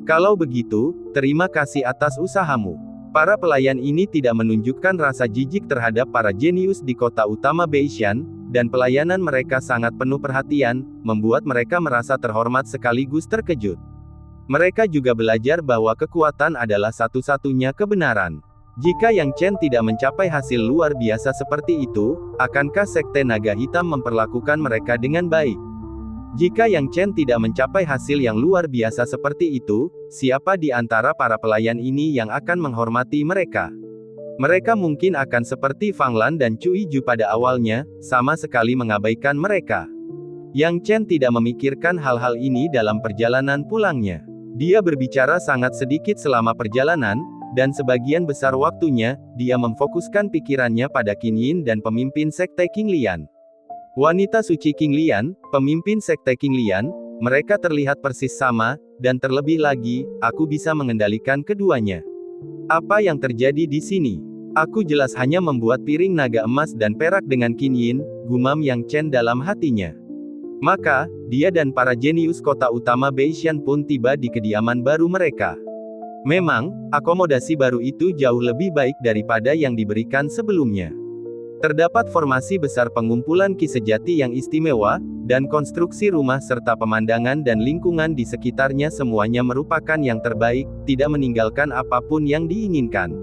kalau begitu, terima kasih atas usahamu." Para pelayan ini tidak menunjukkan rasa jijik terhadap para jenius di kota utama Beishan, dan pelayanan mereka sangat penuh perhatian, membuat mereka merasa terhormat sekaligus terkejut. Mereka juga belajar bahwa kekuatan adalah satu-satunya kebenaran. Jika Yang Chen tidak mencapai hasil luar biasa seperti itu, akankah Sekte Naga Hitam memperlakukan mereka dengan baik? Jika Yang Chen tidak mencapai hasil yang luar biasa seperti itu, siapa di antara para pelayan ini yang akan menghormati mereka? Mereka mungkin akan seperti Fang Lan dan Cui Ju pada awalnya, sama sekali mengabaikan mereka. Yang Chen tidak memikirkan hal-hal ini dalam perjalanan pulangnya. Dia berbicara sangat sedikit selama perjalanan, dan sebagian besar waktunya, dia memfokuskan pikirannya pada Qin Yin dan pemimpin Sekte King Lian. Wanita suci King Lian, pemimpin Sekte King Lian, mereka terlihat persis sama, dan terlebih lagi, aku bisa mengendalikan keduanya. Apa yang terjadi di sini? Aku jelas hanya membuat piring naga emas dan perak dengan Qin Yin, gumam Yang Chen dalam hatinya. Maka, dia dan para jenius kota utama Beishan pun tiba di kediaman baru mereka. Memang, akomodasi baru itu jauh lebih baik daripada yang diberikan sebelumnya. Terdapat formasi besar pengumpulan ki sejati yang istimewa, dan konstruksi rumah serta pemandangan dan lingkungan di sekitarnya semuanya merupakan yang terbaik, tidak meninggalkan apapun yang diinginkan.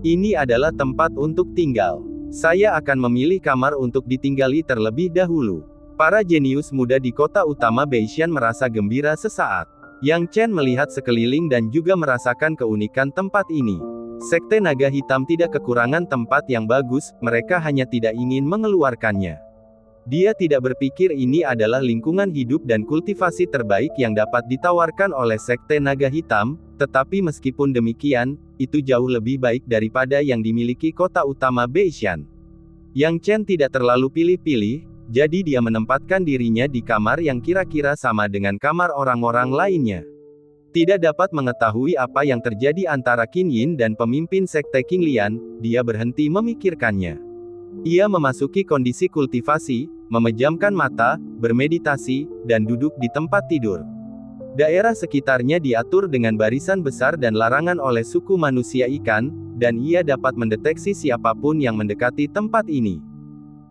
Ini adalah tempat untuk tinggal. Saya akan memilih kamar untuk ditinggali terlebih dahulu. Para jenius muda di kota utama Beishan merasa gembira sesaat. Yang Chen melihat sekeliling dan juga merasakan keunikan tempat ini. Sekte Naga Hitam tidak kekurangan tempat yang bagus, mereka hanya tidak ingin mengeluarkannya. Dia tidak berpikir ini adalah lingkungan hidup dan kultivasi terbaik yang dapat ditawarkan oleh Sekte Naga Hitam, tetapi meskipun demikian, itu jauh lebih baik daripada yang dimiliki kota utama Beishan. Yang Chen tidak terlalu pilih-pilih, jadi dia menempatkan dirinya di kamar yang kira-kira sama dengan kamar orang-orang lainnya. Tidak dapat mengetahui apa yang terjadi antara Qin Yin dan pemimpin Sekte King Lian, dia berhenti memikirkannya. Ia memasuki kondisi kultivasi, memejamkan mata, bermeditasi, dan duduk di tempat tidur. Daerah sekitarnya diatur dengan barisan besar dan larangan oleh suku manusia ikan, dan ia dapat mendeteksi siapapun yang mendekati tempat ini.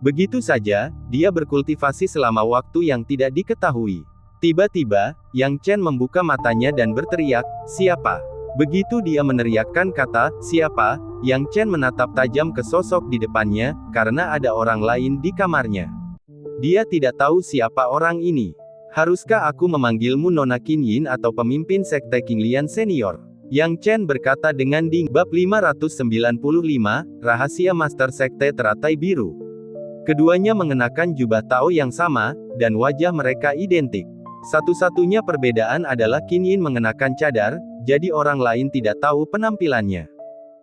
Begitu saja, dia berkultivasi selama waktu yang tidak diketahui. Tiba-tiba, Yang Chen membuka matanya dan berteriak, "Siapa?" Begitu dia meneriakkan kata, "Siapa?" Yang Chen menatap tajam ke sosok di depannya, karena ada orang lain di kamarnya. Dia tidak tahu siapa orang ini. "Haruskah aku memanggilmu Nona Qin Yin atau pemimpin Sekte King Lian Senior?" Yang Chen berkata dengan dingin. Bab 595, Rahasia Master Sekte Teratai Biru. Keduanya mengenakan jubah Tao yang sama, dan wajah mereka identik. Satu-satunya perbedaan adalah Qin Yin mengenakan cadar, jadi orang lain tidak tahu penampilannya.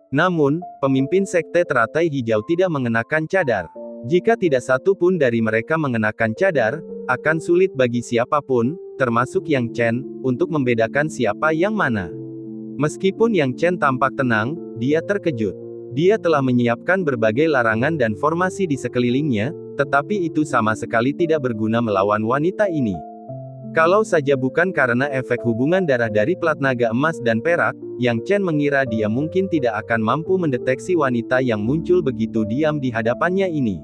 Namun, pemimpin Sekte Teratai Hijau tidak mengenakan cadar. Jika tidak satu pun dari mereka mengenakan cadar, akan sulit bagi siapapun, termasuk Yang Chen, untuk membedakan siapa yang mana. Meskipun Yang Chen tampak tenang, dia terkejut. Dia telah menyiapkan berbagai larangan dan formasi di sekelilingnya, tetapi itu sama sekali tidak berguna melawan wanita ini. Kalau saja bukan karena efek hubungan darah dari plat naga emas dan perak, Yang Chen mengira dia mungkin tidak akan mampu mendeteksi wanita yang muncul begitu diam di hadapannya ini.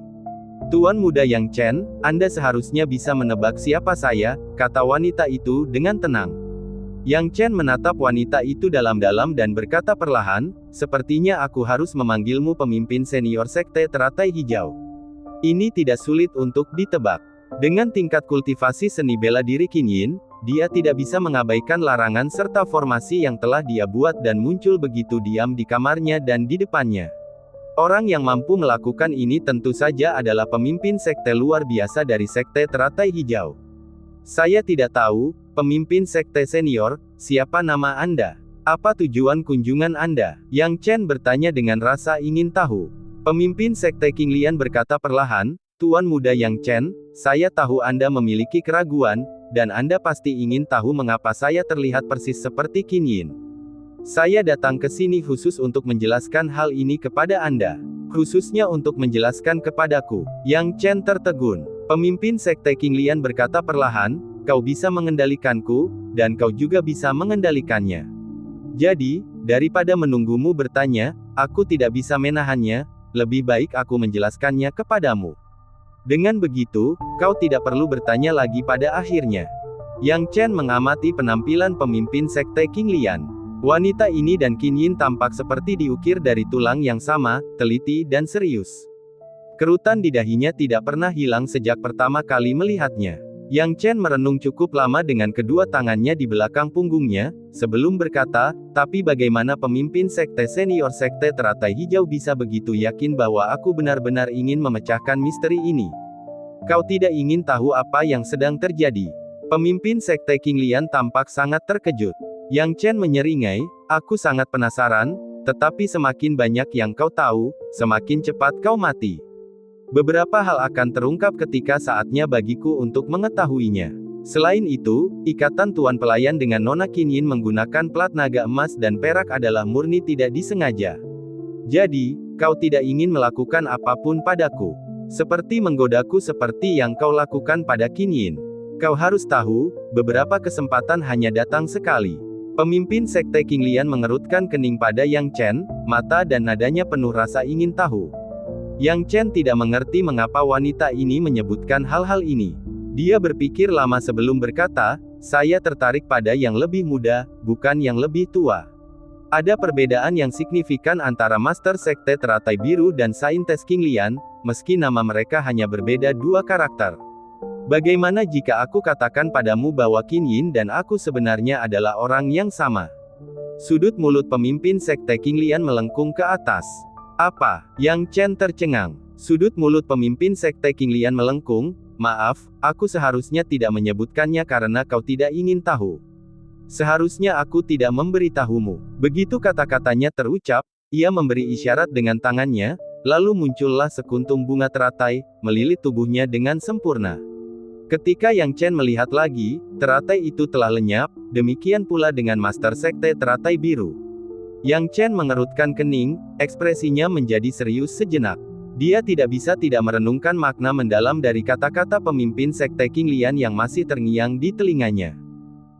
Tuan muda Yang Chen, Anda seharusnya bisa menebak siapa saya, kata wanita itu dengan tenang. Yang Chen menatap wanita itu dalam-dalam dan berkata perlahan, sepertinya aku harus memanggilmu pemimpin senior sekte teratai hijau. Ini tidak sulit untuk ditebak. Dengan tingkat kultivasi seni bela diri Qin Yin, dia tidak bisa mengabaikan larangan serta formasi yang telah dia buat dan muncul begitu diam di kamarnya dan di depannya. Orang yang mampu melakukan ini tentu saja adalah pemimpin sekte luar biasa dari sekte teratai hijau. Saya tidak tahu, pemimpin sekte senior, siapa nama Anda? Apa tujuan kunjungan Anda? Yang Chen bertanya dengan rasa ingin tahu. Pemimpin sekte Qinglian berkata perlahan, Tuan muda Yang Chen, saya tahu Anda memiliki keraguan, dan Anda pasti ingin tahu mengapa saya terlihat persis seperti Qin Yin. Saya datang ke sini khusus untuk menjelaskan hal ini kepada Anda. Khususnya untuk menjelaskan kepadaku. Yang Chen tertegun. Pemimpin sekte Qinglian berkata perlahan, kau bisa mengendalikanku, dan kau juga bisa mengendalikannya. Jadi, daripada menunggumu bertanya, aku tidak bisa menahannya, lebih baik aku menjelaskannya kepadamu. Dengan begitu, kau tidak perlu bertanya lagi pada akhirnya. Yang Chen mengamati penampilan pemimpin sekte Qinglian. Wanita ini dan Qin Yin tampak seperti diukir dari tulang yang sama, teliti dan serius. Kerutan di dahinya tidak pernah hilang sejak pertama kali melihatnya. Yang Chen merenung cukup lama dengan kedua tangannya di belakang punggungnya, sebelum berkata, tapi bagaimana pemimpin sekte senior sekte teratai hijau bisa begitu yakin bahwa aku benar-benar ingin memecahkan misteri ini? Kau tidak ingin tahu apa yang sedang terjadi? Pemimpin sekte Qinglian tampak sangat terkejut. Yang Chen menyeringai, aku sangat penasaran, tetapi semakin banyak yang kau tahu, semakin cepat kau mati. Beberapa hal akan terungkap ketika saatnya bagiku untuk mengetahuinya. Selain itu, ikatan Tuan Pelayan dengan Nona Qin Yin menggunakan plat naga emas dan perak adalah murni tidak disengaja. Jadi, kau tidak ingin melakukan apapun padaku. Seperti menggodaku seperti yang kau lakukan pada Qin Yin. Kau harus tahu, beberapa kesempatan hanya datang sekali. Pemimpin sekte Qinglian mengerutkan kening pada Yang Chen, mata dan nadanya penuh rasa ingin tahu. Yang Chen tidak mengerti mengapa wanita ini menyebutkan hal-hal ini. Dia berpikir lama sebelum berkata, saya tertarik pada yang lebih muda, bukan yang lebih tua. Ada perbedaan yang signifikan antara Master Sekte Teratai Biru dan Saintes Qinglian, meski nama mereka hanya berbeda dua karakter. Bagaimana jika aku katakan padamu bahwa Qin Yin dan aku sebenarnya adalah orang yang sama? Sudut mulut pemimpin sekte Qinglian melengkung ke atas. Apa? Yang Chen tercengang. Sudut mulut pemimpin sekte Qinglian melengkung, maaf, aku seharusnya tidak menyebutkannya karena kau tidak ingin tahu. Seharusnya aku tidak memberitahumu. Begitu kata-katanya terucap, ia memberi isyarat dengan tangannya, lalu muncullah sekuntum bunga teratai, melilit tubuhnya dengan sempurna. Ketika Yang Chen melihat lagi, teratai itu telah lenyap, demikian pula dengan Master Sekte Teratai Biru. Yang Chen mengerutkan kening, ekspresinya menjadi serius sejenak. Dia tidak bisa tidak merenungkan makna mendalam dari kata-kata pemimpin Sekte Qinglian yang masih terngiang di telinganya.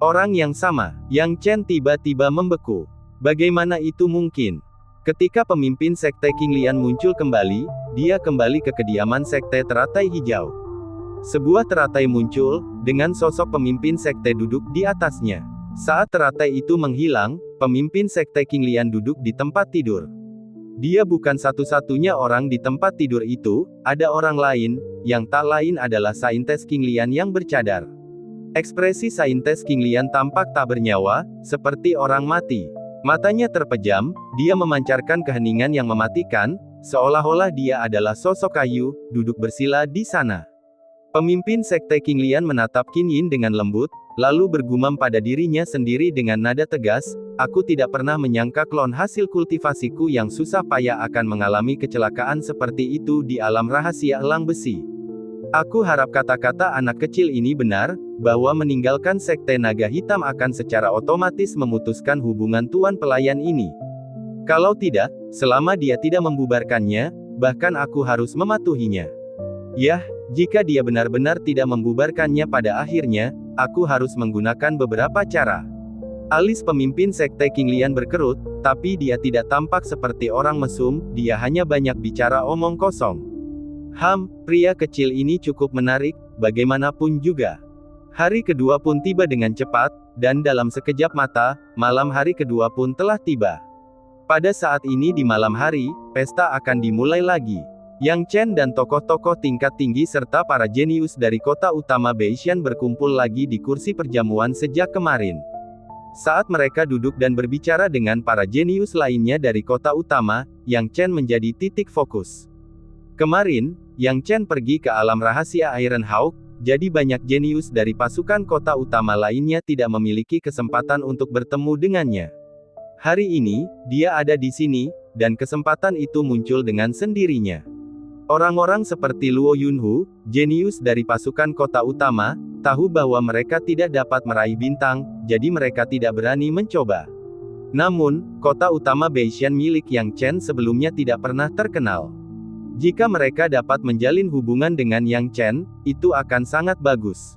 Orang yang sama, Yang Chen tiba-tiba membeku. Bagaimana itu mungkin? Ketika pemimpin Sekte Qinglian muncul kembali, dia kembali ke kediaman Sekte Teratai Hijau. Sebuah teratai muncul, dengan sosok pemimpin sekte duduk di atasnya. Saat teratai itu menghilang, pemimpin sekte Qinglian duduk di tempat tidur. Dia bukan satu-satunya orang di tempat tidur itu, ada orang lain, yang tak lain adalah Saintes Qinglian yang bercadar. Ekspresi Saintes Qinglian tampak tak bernyawa, seperti orang mati. Matanya terpejam, dia memancarkan keheningan yang mematikan, seolah-olah dia adalah sosok kayu, duduk bersila di sana. Pemimpin sekte Qinglian menatap Qin Yin dengan lembut, lalu bergumam pada dirinya sendiri dengan nada tegas, aku tidak pernah menyangka klon hasil kultivasiku yang susah payah akan mengalami kecelakaan seperti itu di alam rahasia elang besi. Aku harap kata-kata anak kecil ini benar, bahwa meninggalkan sekte naga hitam akan secara otomatis memutuskan hubungan Tuan Pelayan ini. Kalau tidak, selama dia tidak membubarkannya, bahkan aku harus mematuhinya. Yah, jika dia benar-benar tidak membubarkannya pada akhirnya, aku harus menggunakan beberapa cara. Alis pemimpin sekte Qinglian berkerut, tapi dia tidak tampak seperti orang mesum, dia hanya banyak bicara omong kosong. Pria kecil ini cukup menarik, bagaimanapun juga. Hari kedua pun tiba dengan cepat, dan dalam sekejap mata, malam hari kedua pun telah tiba. Pada saat ini di malam hari, pesta akan dimulai lagi. Yang Chen dan tokoh-tokoh tingkat tinggi serta para jenius dari kota utama Beitian berkumpul lagi di kursi perjamuan sejak kemarin. Saat mereka duduk dan berbicara dengan para jenius lainnya dari kota utama, Yang Chen menjadi titik fokus. Kemarin, Yang Chen pergi ke alam rahasia Iron Hawk, jadi banyak jenius dari pasukan kota utama lainnya tidak memiliki kesempatan untuk bertemu dengannya. Hari ini, dia ada di sini, dan kesempatan itu muncul dengan sendirinya. Orang-orang seperti Luo Yunhu, jenius dari pasukan kota utama, tahu bahwa mereka tidak dapat meraih bintang, jadi mereka tidak berani mencoba. Namun, kota utama Beitian milik Yang Chen sebelumnya tidak pernah terkenal. Jika mereka dapat menjalin hubungan dengan Yang Chen, itu akan sangat bagus.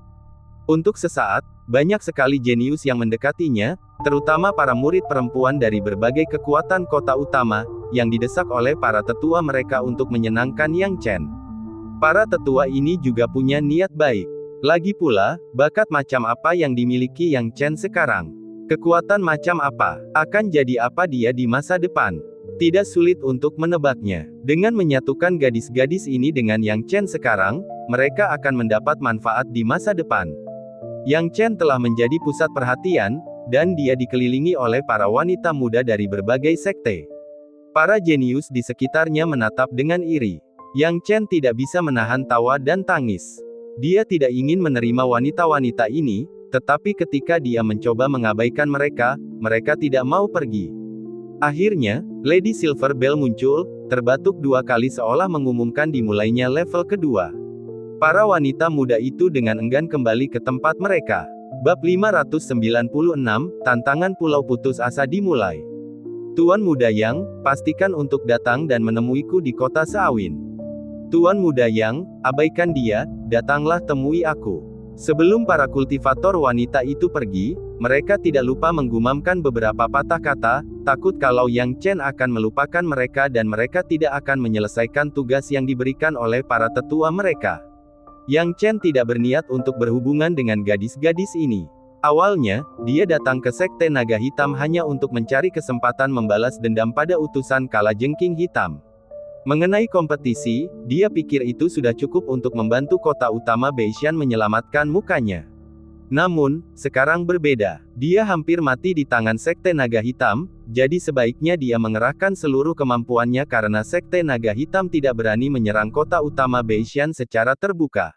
Untuk sesaat, banyak sekali jenius yang mendekatinya, terutama para murid perempuan dari berbagai kekuatan kota utama, yang didesak oleh para tetua mereka untuk menyenangkan Yang Chen. Para tetua ini juga punya niat baik. Lagi pula, bakat macam apa yang dimiliki Yang Chen sekarang? Kekuatan macam apa? Akan jadi apa dia di masa depan? Tidak sulit untuk menebaknya. Dengan menyatukan gadis-gadis ini dengan Yang Chen sekarang, mereka akan mendapat manfaat di masa depan. Yang Chen telah menjadi pusat perhatian, dan dia dikelilingi oleh para wanita muda dari berbagai sekte. Para jenius di sekitarnya menatap dengan iri. Yang Chen tidak bisa menahan tawa dan tangis. Dia tidak ingin menerima wanita-wanita ini, tetapi ketika dia mencoba mengabaikan mereka, mereka tidak mau pergi. Akhirnya, Lady Silverbell muncul, terbatuk 2 kali seolah mengumumkan dimulainya level kedua. Para wanita muda itu dengan enggan kembali ke tempat mereka. Bab 596, Tantangan Pulau Putus Asa dimulai. Tuan Muda Yang, pastikan untuk datang dan menemuiku di kota Seawin. Tuan Muda Yang, abaikan dia, datanglah temui aku. Sebelum para kultivator wanita itu pergi, mereka tidak lupa menggumamkan beberapa patah kata, takut kalau Yang Chen akan melupakan mereka dan mereka tidak akan menyelesaikan tugas yang diberikan oleh para tetua mereka. Yang Chen tidak berniat untuk berhubungan dengan gadis-gadis ini. Awalnya, dia datang ke Sekte Naga Hitam hanya untuk mencari kesempatan membalas dendam pada utusan Kalajengking Hitam. Mengenai kompetisi, dia pikir itu sudah cukup untuk membantu kota utama Beitian menyelamatkan mukanya. Namun, sekarang berbeda. Dia hampir mati di tangan Sekte Naga Hitam, jadi sebaiknya dia mengerahkan seluruh kemampuannya karena Sekte Naga Hitam tidak berani menyerang kota utama Beitian secara terbuka.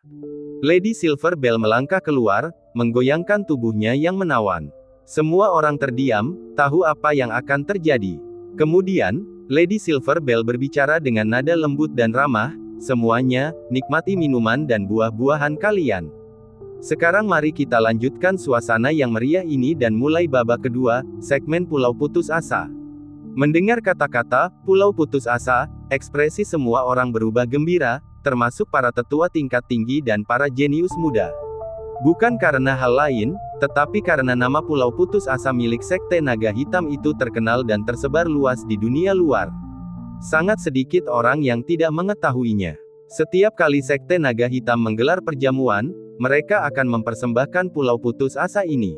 Lady Silverbell melangkah keluar, menggoyangkan tubuhnya yang menawan. Semua orang terdiam, tahu apa yang akan terjadi. Kemudian, Lady Silverbell berbicara dengan nada lembut dan ramah, semuanya, nikmati minuman dan buah-buahan kalian. Sekarang mari kita lanjutkan suasana yang meriah ini dan mulai babak kedua, segmen Pulau Putus Asa. Mendengar kata-kata, Pulau Putus Asa, ekspresi semua orang berubah gembira, termasuk para tetua tingkat tinggi dan para jenius muda. Bukan karena hal lain, tetapi karena nama Pulau Putus Asa milik Sekte Naga Hitam itu terkenal dan tersebar luas di dunia luar. Sangat sedikit orang yang tidak mengetahuinya. Setiap kali Sekte Naga Hitam menggelar perjamuan, mereka akan mempersembahkan Pulau Putus Asa ini.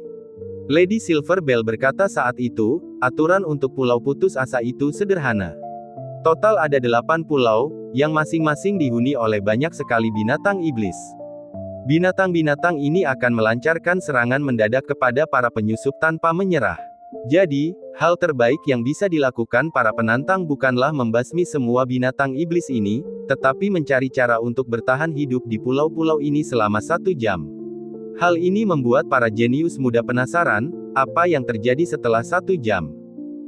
Lady Silverbell berkata saat itu, aturan untuk Pulau Putus Asa itu sederhana. Total ada 8 pulau, yang masing-masing dihuni oleh banyak sekali binatang iblis. Binatang-binatang ini akan melancarkan serangan mendadak kepada para penyusup tanpa menyerah. Jadi, hal terbaik yang bisa dilakukan para penantang bukanlah membasmi semua binatang iblis ini, tetapi mencari cara untuk bertahan hidup di pulau-pulau ini selama 1 jam. Hal ini membuat para jenius muda penasaran, apa yang terjadi setelah 1 jam.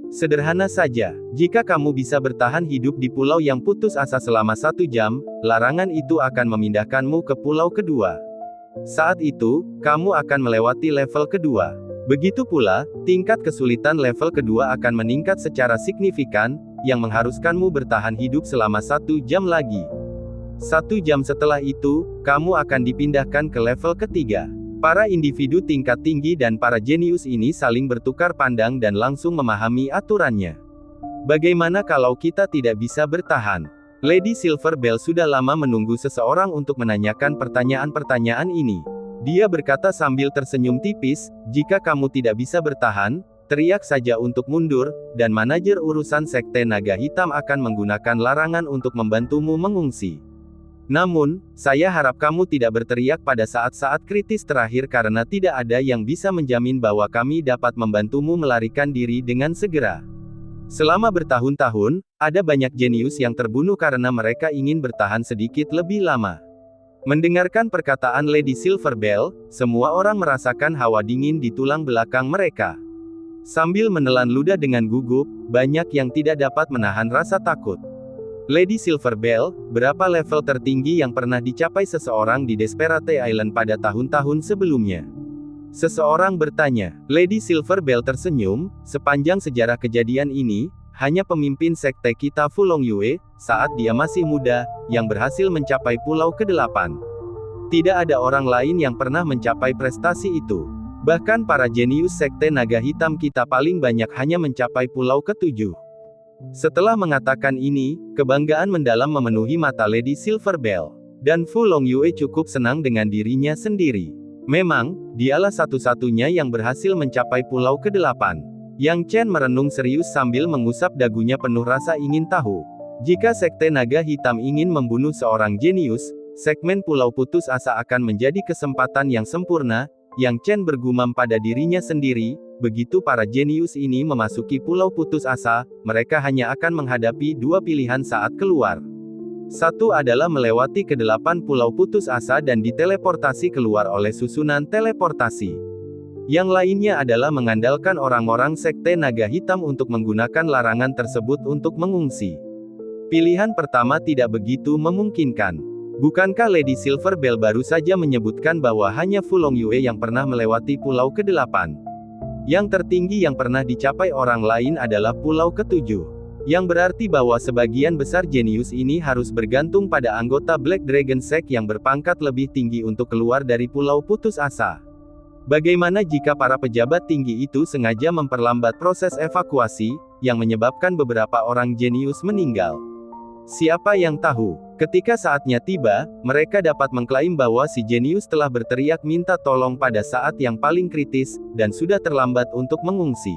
Sederhana saja, jika kamu bisa bertahan hidup di pulau yang putus asa selama 1 jam, larangan itu akan memindahkanmu ke pulau kedua. Saat itu, kamu akan melewati level kedua. Begitu pula, tingkat kesulitan level kedua akan meningkat secara signifikan, yang mengharuskanmu bertahan hidup selama 1 jam lagi. 1 jam setelah itu, kamu akan dipindahkan ke level ketiga. Para individu tingkat tinggi dan para jenius ini saling bertukar pandang dan langsung memahami aturannya. Bagaimana kalau kita tidak bisa bertahan? Lady Silverbell sudah lama menunggu seseorang untuk menanyakan pertanyaan-pertanyaan ini. Dia berkata sambil tersenyum tipis, "Jika kamu tidak bisa bertahan, teriak saja untuk mundur, dan manajer urusan Sekte Naga Hitam akan menggunakan larangan untuk membantumu mengungsi. Namun, saya harap kamu tidak berteriak pada saat-saat kritis terakhir karena tidak ada yang bisa menjamin bahwa kami dapat membantumu melarikan diri dengan segera." Selama bertahun-tahun, ada banyak jenius yang terbunuh karena mereka ingin bertahan sedikit lebih lama. Mendengarkan perkataan Lady Silverbell, semua orang merasakan hawa dingin di tulang belakang mereka. Sambil menelan ludah dengan gugup, banyak yang tidak dapat menahan rasa takut. Lady Silverbell, berapa level tertinggi yang pernah dicapai seseorang di Desperate Island pada tahun-tahun sebelumnya? Seseorang bertanya. Lady Silverbell tersenyum, sepanjang sejarah kejadian ini, hanya pemimpin sekte kita Fu Longyue, saat dia masih muda, yang berhasil mencapai Pulau ke-8. Tidak ada orang lain yang pernah mencapai prestasi itu. Bahkan para jenius sekte naga hitam kita paling banyak hanya mencapai Pulau ke-7. Setelah mengatakan ini, kebanggaan mendalam memenuhi mata Lady Silverbell. Dan Fu Longyue cukup senang dengan dirinya sendiri. Memang, dialah satu-satunya yang berhasil mencapai Pulau ke-8. Yang Chen merenung serius sambil mengusap dagunya penuh rasa ingin tahu. Jika Sekte Naga Hitam ingin membunuh seorang jenius, segmen Pulau Putus Asa akan menjadi kesempatan yang sempurna. Yang Chen bergumam pada dirinya sendiri, begitu para jenius ini memasuki Pulau Putus Asa, mereka hanya akan menghadapi dua pilihan saat keluar. Satu adalah melewati ke-8 Pulau Putus Asa dan diteleportasi keluar oleh susunan teleportasi. Yang lainnya adalah mengandalkan orang-orang Sekte Naga Hitam untuk menggunakan larangan tersebut untuk mengungsi. Pilihan pertama tidak begitu memungkinkan. Bukankah Lady Silverbell baru saja menyebutkan bahwa hanya Fu Longyue yang pernah melewati Pulau ke-8? Yang tertinggi yang pernah dicapai orang lain adalah Pulau ke-7. Yang berarti bahwa sebagian besar jenius ini harus bergantung pada anggota Black Dragon Sect yang berpangkat lebih tinggi untuk keluar dari Pulau Putus Asa. Bagaimana jika para pejabat tinggi itu sengaja memperlambat proses evakuasi, yang menyebabkan beberapa orang jenius meninggal? Siapa yang tahu? Ketika saatnya tiba, mereka dapat mengklaim bahwa si jenius telah berteriak minta tolong pada saat yang paling kritis, dan sudah terlambat untuk mengungsi.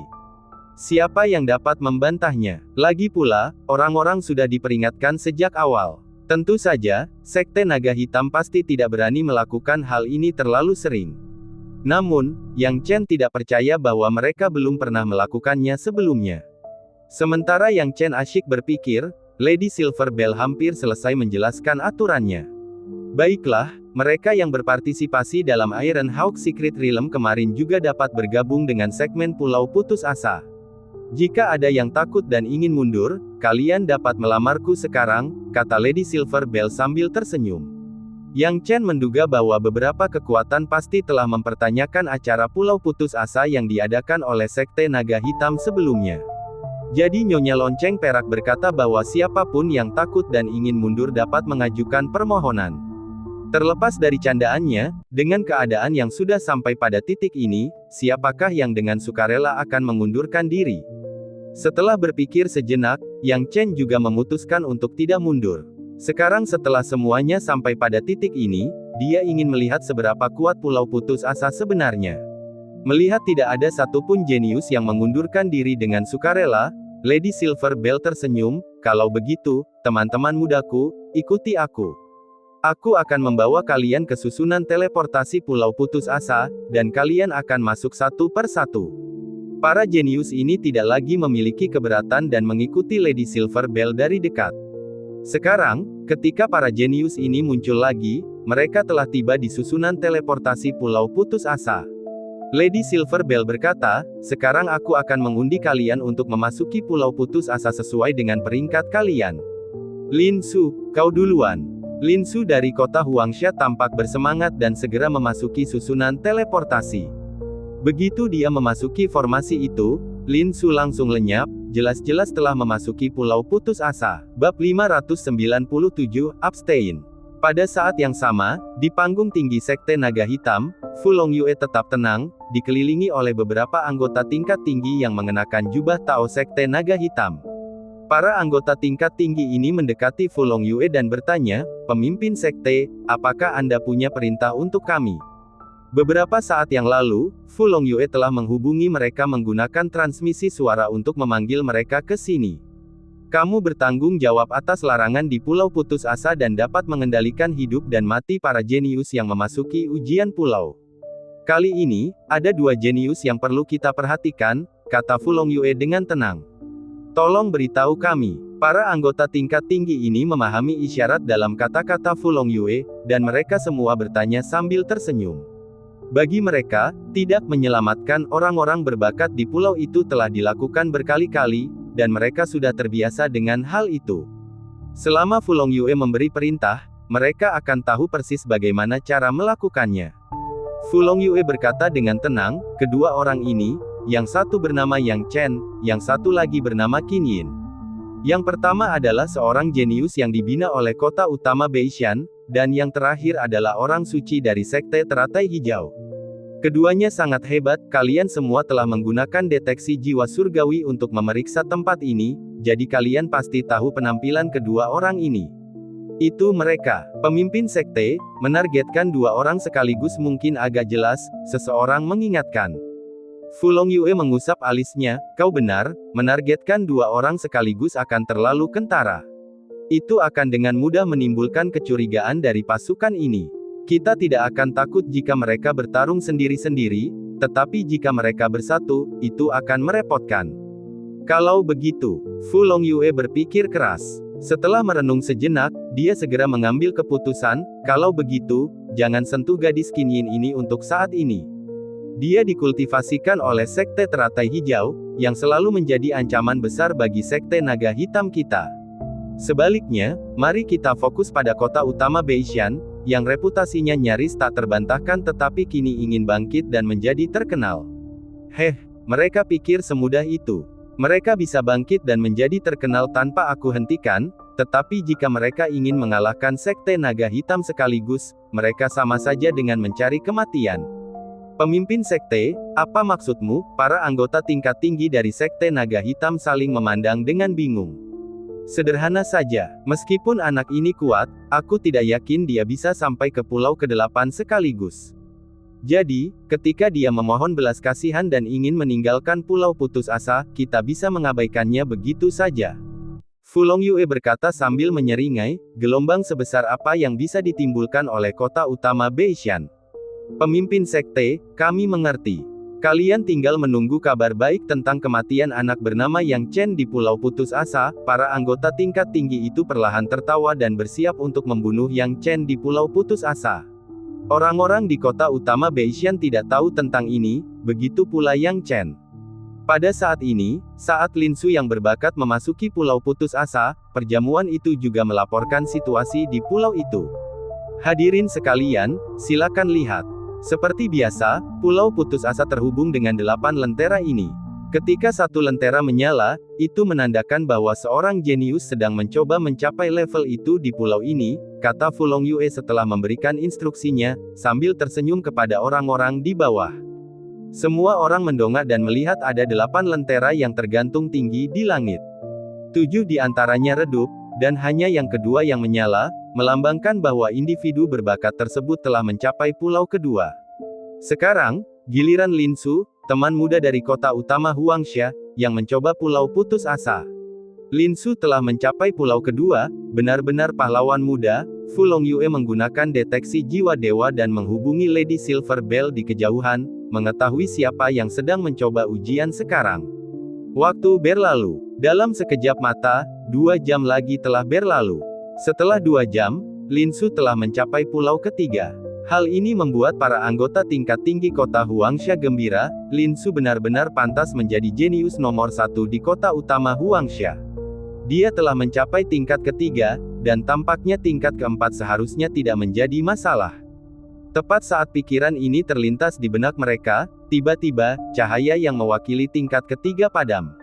Siapa yang dapat membantahnya? Lagi pula, orang-orang sudah diperingatkan sejak awal. Tentu saja, Sekte Naga Hitam pasti tidak berani melakukan hal ini terlalu sering. Namun, Yang Chen tidak percaya bahwa mereka belum pernah melakukannya sebelumnya. Sementara Yang Chen asyik berpikir, Lady Silverbell hampir selesai menjelaskan aturannya. Baiklah, mereka yang berpartisipasi dalam Iron Hawk Secret Realm kemarin juga dapat bergabung dengan segmen Pulau Putus Asa. Jika ada yang takut dan ingin mundur, kalian dapat melamarku sekarang, kata Lady Silverbell sambil tersenyum. Yang Chen menduga bahwa beberapa kekuatan pasti telah mempertanyakan acara Pulau Putus Asa yang diadakan oleh Sekte Naga Hitam sebelumnya. Jadi Nyonya Lonceng Perak berkata bahwa siapapun yang takut dan ingin mundur dapat mengajukan permohonan. Terlepas dari candaannya, dengan keadaan yang sudah sampai pada titik ini, siapakah yang dengan sukarela akan mengundurkan diri? Setelah berpikir sejenak, Yang Chen juga memutuskan untuk tidak mundur. Sekarang setelah semuanya sampai pada titik ini, dia ingin melihat seberapa kuat Pulau Putus Asa sebenarnya. Melihat tidak ada satupun jenius yang mengundurkan diri dengan sukarela, Lady Silverbell tersenyum, kalau begitu, teman-teman mudaku, ikuti aku. Aku akan membawa kalian ke susunan teleportasi Pulau Putus Asa, dan kalian akan masuk satu per satu. Para jenius ini tidak lagi memiliki keberatan dan mengikuti Lady Silverbell dari dekat. Sekarang, ketika para jenius ini muncul lagi, mereka telah tiba di susunan teleportasi Pulau Putus Asa. Lady Silverbell berkata, sekarang aku akan mengundi kalian untuk memasuki Pulau Putus Asa sesuai dengan peringkat kalian. Lin Su, kau duluan. Lin Su dari kota Huangsha tampak bersemangat dan segera memasuki susunan teleportasi. Begitu dia memasuki formasi itu, Lin Su langsung lenyap, jelas-jelas telah memasuki Pulau Putus Asa. Bab 597, Abstain. Pada saat yang sama, di panggung tinggi Sekte Naga Hitam, Fu Longyue tetap tenang, dikelilingi oleh beberapa anggota tingkat tinggi yang mengenakan jubah Tao Sekte Naga Hitam. Para anggota tingkat tinggi ini mendekati Fu Longyue dan bertanya, "Pemimpin sekte, apakah Anda punya perintah untuk kami?" Beberapa saat yang lalu, Fu Longyue telah menghubungi mereka menggunakan transmisi suara untuk memanggil mereka ke sini. "Kamu bertanggung jawab atas larangan di Pulau Putus Asa dan dapat mengendalikan hidup dan mati para jenius yang memasuki ujian pulau. Kali ini, ada 2 jenius yang perlu kita perhatikan," kata Fu Longyue dengan tenang. "Tolong beritahu kami." Para anggota tingkat tinggi ini memahami isyarat dalam kata-kata Fu Longyue, dan mereka semua bertanya sambil tersenyum. Bagi mereka, tidak menyelamatkan orang-orang berbakat di pulau itu telah dilakukan berkali-kali, dan mereka sudah terbiasa dengan hal itu. Selama Fu Longyue memberi perintah, mereka akan tahu persis bagaimana cara melakukannya. Fu Longyue berkata dengan tenang, "Kedua orang ini, yang satu bernama Yang Chen, yang satu lagi bernama Qin Yin. Yang pertama adalah seorang jenius yang dibina oleh kota utama Beishan, dan yang terakhir adalah orang suci dari Sekte Teratai Hijau. Keduanya sangat hebat, kalian semua telah menggunakan deteksi jiwa surgawi untuk memeriksa tempat ini, jadi kalian pasti tahu penampilan kedua orang ini. Itu mereka." Pemimpin sekte, menargetkan 2 orang sekaligus mungkin agak jelas, seseorang mengingatkan. Fu Longyue mengusap alisnya, "Kau benar, menargetkan 2 orang sekaligus akan terlalu kentara. Itu akan dengan mudah menimbulkan kecurigaan dari pasukan ini. Kita tidak akan takut jika mereka bertarung sendiri-sendiri, tetapi jika mereka bersatu, itu akan merepotkan." Kalau begitu, Fu Longyue berpikir keras. Setelah merenung sejenak, dia segera mengambil keputusan, "Kalau begitu, jangan sentuh gadis Qin Yin ini untuk saat ini. Dia dikultivasikan oleh Sekte Teratai Hijau, yang selalu menjadi ancaman besar bagi Sekte Naga Hitam kita. Sebaliknya, mari kita fokus pada kota utama Beishan, yang reputasinya nyaris tak terbantahkan tetapi kini ingin bangkit dan menjadi terkenal." Mereka pikir semudah itu. Mereka bisa bangkit dan menjadi terkenal tanpa aku hentikan, tetapi jika mereka ingin mengalahkan Sekte Naga Hitam sekaligus, mereka sama saja dengan mencari kematian. "Pemimpin sekte, apa maksudmu?" Para anggota tingkat tinggi dari Sekte Naga Hitam saling memandang dengan bingung. "Sederhana saja, meskipun anak ini kuat, aku tidak yakin dia bisa sampai ke pulau ke-8 sekaligus. Jadi, ketika dia memohon belas kasihan dan ingin meninggalkan Pulau Putus Asa, kita bisa mengabaikannya begitu saja." Fu Longyue berkata sambil menyeringai, "Gelombang sebesar apa yang bisa ditimbulkan oleh kota utama Beishan? Pemimpin sekte, kami mengerti. Kalian tinggal menunggu kabar baik tentang kematian anak bernama Yang Chen di Pulau Putus Asa." Para anggota tingkat tinggi itu perlahan tertawa dan bersiap untuk membunuh Yang Chen di Pulau Putus Asa. Orang-orang di kota utama Beishan tidak tahu tentang ini, begitu pula Yang Chen. Pada saat ini, saat Lin Su yang berbakat memasuki Pulau Putus Asa, perjamuan itu juga melaporkan situasi di pulau itu. Hadirin sekalian, silakan lihat. Seperti biasa, Pulau Putus Asa terhubung dengan 8 lentera ini. Ketika satu lentera menyala, itu menandakan bahwa seorang jenius sedang mencoba mencapai level itu di pulau ini, kata Fu Longyue setelah memberikan instruksinya, sambil tersenyum kepada orang-orang di bawah. Semua orang mendongak dan melihat ada 8 lentera yang tergantung tinggi di langit. 7 di antaranya redup, dan hanya yang kedua yang menyala, melambangkan bahwa individu berbakat tersebut telah mencapai pulau kedua. Sekarang, giliran Lin Su, teman muda dari kota utama Huangsha, yang mencoba Pulau Putus Asa. Lin Su telah mencapai pulau kedua, benar-benar pahlawan muda. Fu Longyue menggunakan deteksi jiwa dewa dan menghubungi Lady Silver Bell di kejauhan, mengetahui siapa yang sedang mencoba ujian sekarang. Waktu berlalu. Dalam sekejap mata, 2 jam lagi telah berlalu. Setelah 2 jam, Lin Su telah mencapai pulau ketiga. Hal ini membuat para anggota tingkat tinggi kota Huangsha gembira. Lin Su benar-benar pantas menjadi jenius nomor 1 di kota utama Huangsha. Dia telah mencapai tingkat ketiga, dan tampaknya tingkat keempat seharusnya tidak menjadi masalah. Tepat saat pikiran ini terlintas di benak mereka, tiba-tiba, cahaya yang mewakili tingkat ketiga padam.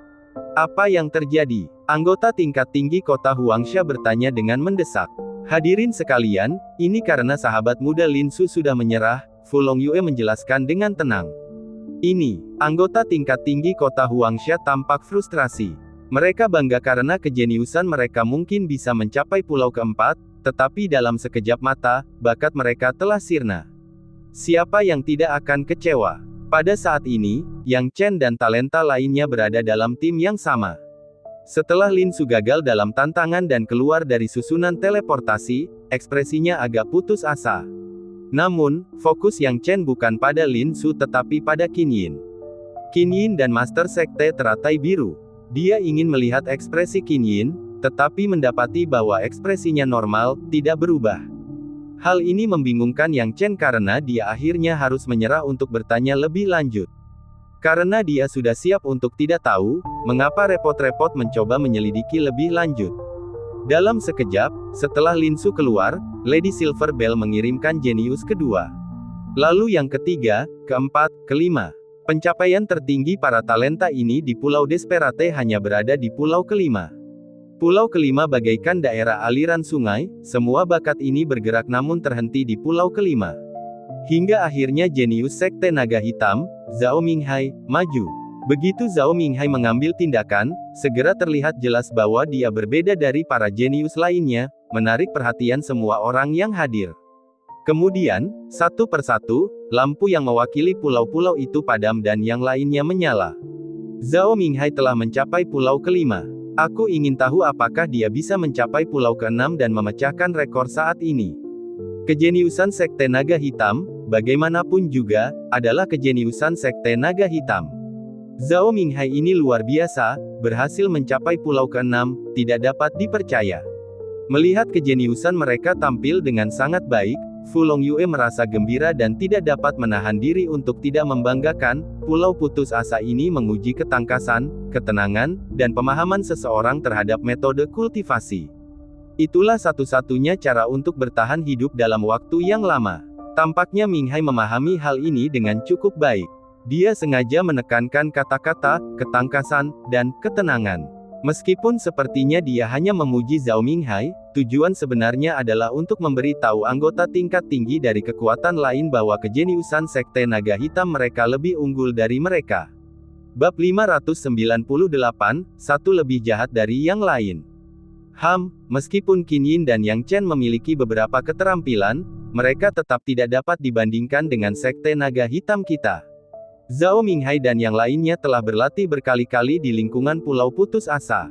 "Apa yang terjadi?" Anggota tingkat tinggi kota Huangsha bertanya dengan mendesak. Hadirin sekalian, ini karena sahabat muda Lin Su sudah menyerah, Fu Longyue menjelaskan dengan tenang. Ini, anggota tingkat tinggi kota Huangsha tampak frustrasi. Mereka bangga karena kejeniusan mereka mungkin bisa mencapai pulau keempat, tetapi dalam sekejap mata, bakat mereka telah sirna. Siapa yang tidak akan kecewa? Pada saat ini, Yang Chen dan talenta lainnya berada dalam tim yang sama. Setelah Lin Su gagal dalam tantangan dan keluar dari susunan teleportasi, ekspresinya agak putus asa. Namun, fokus Yang Chen bukan pada Lin Su tetapi pada Qin Yin. Qin Yin dan Master Sekte Teratai Biru. Dia ingin melihat ekspresi Qin Yin, tetapi mendapati bahwa ekspresinya normal, tidak berubah. Hal ini membingungkan Yang Chen karena dia akhirnya harus menyerah untuk bertanya lebih lanjut. Karena dia sudah siap untuk tidak tahu, mengapa repot-repot mencoba menyelidiki lebih lanjut. Dalam sekejap, setelah Lin Su keluar, Lady Silver Bell mengirimkan jenius kedua. Lalu yang ketiga, keempat, kelima. Pencapaian tertinggi para talenta ini di Pulau Desperate hanya berada di pulau kelima. Pulau kelima bagaikan daerah aliran sungai, semua bakat ini bergerak namun terhenti di pulau kelima. Hingga akhirnya jenius Sekte Naga Hitam, Zhao Minghai, maju. Begitu Zhao Minghai mengambil tindakan, segera terlihat jelas bahwa dia berbeda dari para jenius lainnya, menarik perhatian semua orang yang hadir. Kemudian, satu persatu, lampu yang mewakili pulau-pulau itu padam dan yang lainnya menyala. Zhao Minghai telah mencapai pulau kelima. Aku ingin tahu apakah dia bisa mencapai pulau keenam dan memecahkan rekor saat ini. Kejeniusan Sekte Naga Hitam, bagaimanapun juga, adalah kejeniusan Sekte Naga Hitam. Zhao Minghai ini luar biasa, berhasil mencapai pulau keenam, tidak dapat dipercaya. Melihat kejeniusan mereka tampil dengan sangat baik, Fu Longyue merasa gembira dan tidak dapat menahan diri untuk tidak membanggakan. Pulau putus asa ini menguji ketangkasan, ketenangan, dan pemahaman seseorang terhadap metode kultivasi. Itulah satu-satunya cara untuk bertahan hidup dalam waktu yang lama. Tampaknya Minghai memahami hal ini dengan cukup baik. Dia sengaja menekankan kata-kata, ketangkasan, dan ketenangan. Meskipun sepertinya dia hanya memuji Zhao Minghai, tujuan sebenarnya adalah untuk memberi tahu anggota tingkat tinggi dari kekuatan lain bahwa kejeniusan Sekte Naga Hitam mereka lebih unggul dari mereka. Bab 598, satu lebih jahat dari yang lain. Meskipun Qin Yin dan Yang Chen memiliki beberapa keterampilan, mereka tetap tidak dapat dibandingkan dengan Sekte Naga Hitam kita. Zhao Minghai dan yang lainnya telah berlatih berkali-kali di lingkungan Pulau Putus Asa.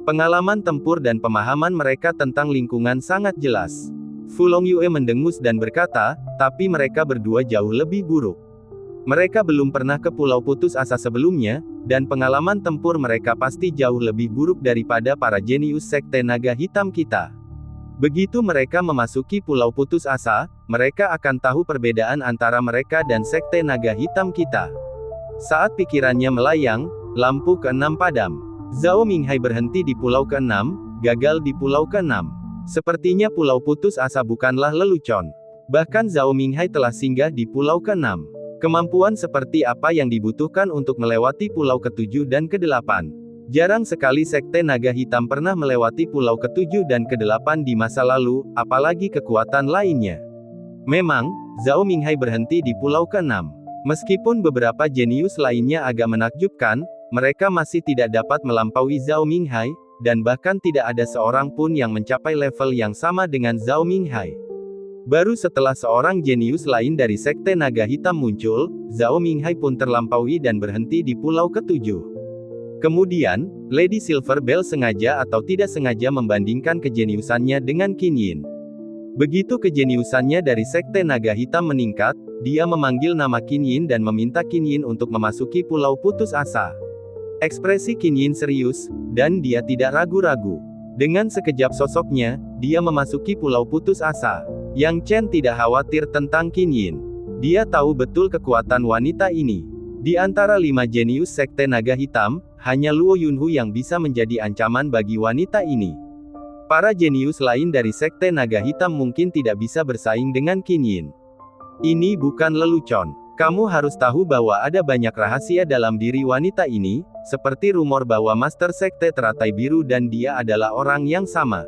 Pengalaman tempur dan pemahaman mereka tentang lingkungan sangat jelas. Fu Longyue mendengus dan berkata, tapi mereka berdua jauh lebih buruk. Mereka belum pernah ke Pulau Putus Asa sebelumnya, dan pengalaman tempur mereka pasti jauh lebih buruk daripada para jenius Sekte Naga Hitam kita. Begitu mereka memasuki Pulau Putus Asa, mereka akan tahu perbedaan antara mereka dan Sekte Naga Hitam kita. Saat pikirannya melayang, lampu keenam padam. Zhao Minghai berhenti di pulau keenam, gagal di pulau keenam. Sepertinya Pulau Putus Asa bukanlah lelucon. Bahkan Zhao Minghai telah singgah di pulau keenam. Kemampuan seperti apa yang dibutuhkan untuk melewati pulau ketujuh dan kedelapan? Jarang sekali Sekte Naga Hitam pernah melewati pulau ke-7 dan ke-8 di masa lalu, apalagi kekuatan lainnya. Memang, Zhao Minghai berhenti di pulau ke-6. Meskipun beberapa jenius lainnya agak menakjubkan, mereka masih tidak dapat melampaui Zhao Minghai, dan bahkan tidak ada seorang pun yang mencapai level yang sama dengan Zhao Minghai. Baru setelah seorang jenius lain dari Sekte Naga Hitam muncul, Zhao Minghai pun terlampaui dan berhenti di pulau ke-7. Kemudian, Lady Silver Bell sengaja atau tidak sengaja membandingkan kejeniusannya dengan Qin Yin. Begitu kejeniusannya dari Sekte Naga Hitam meningkat, dia memanggil nama Qin Yin dan meminta Qin Yin untuk memasuki Pulau Putus Asa. Ekspresi Qin Yin serius, dan dia tidak ragu-ragu. Dengan sekejap sosoknya, dia memasuki Pulau Putus Asa. Yang Chen tidak khawatir tentang Qin Yin. Dia tahu betul kekuatan wanita ini. Di antara 5 jenius Sekte Naga Hitam, hanya Luo Yunhu yang bisa menjadi ancaman bagi wanita ini. Para jenius lain dari Sekte Naga Hitam mungkin tidak bisa bersaing dengan Qin Yin. Ini bukan lelucon. Kamu harus tahu bahwa ada banyak rahasia dalam diri wanita ini, seperti rumor bahwa Master Sekte Teratai Biru dan dia adalah orang yang sama.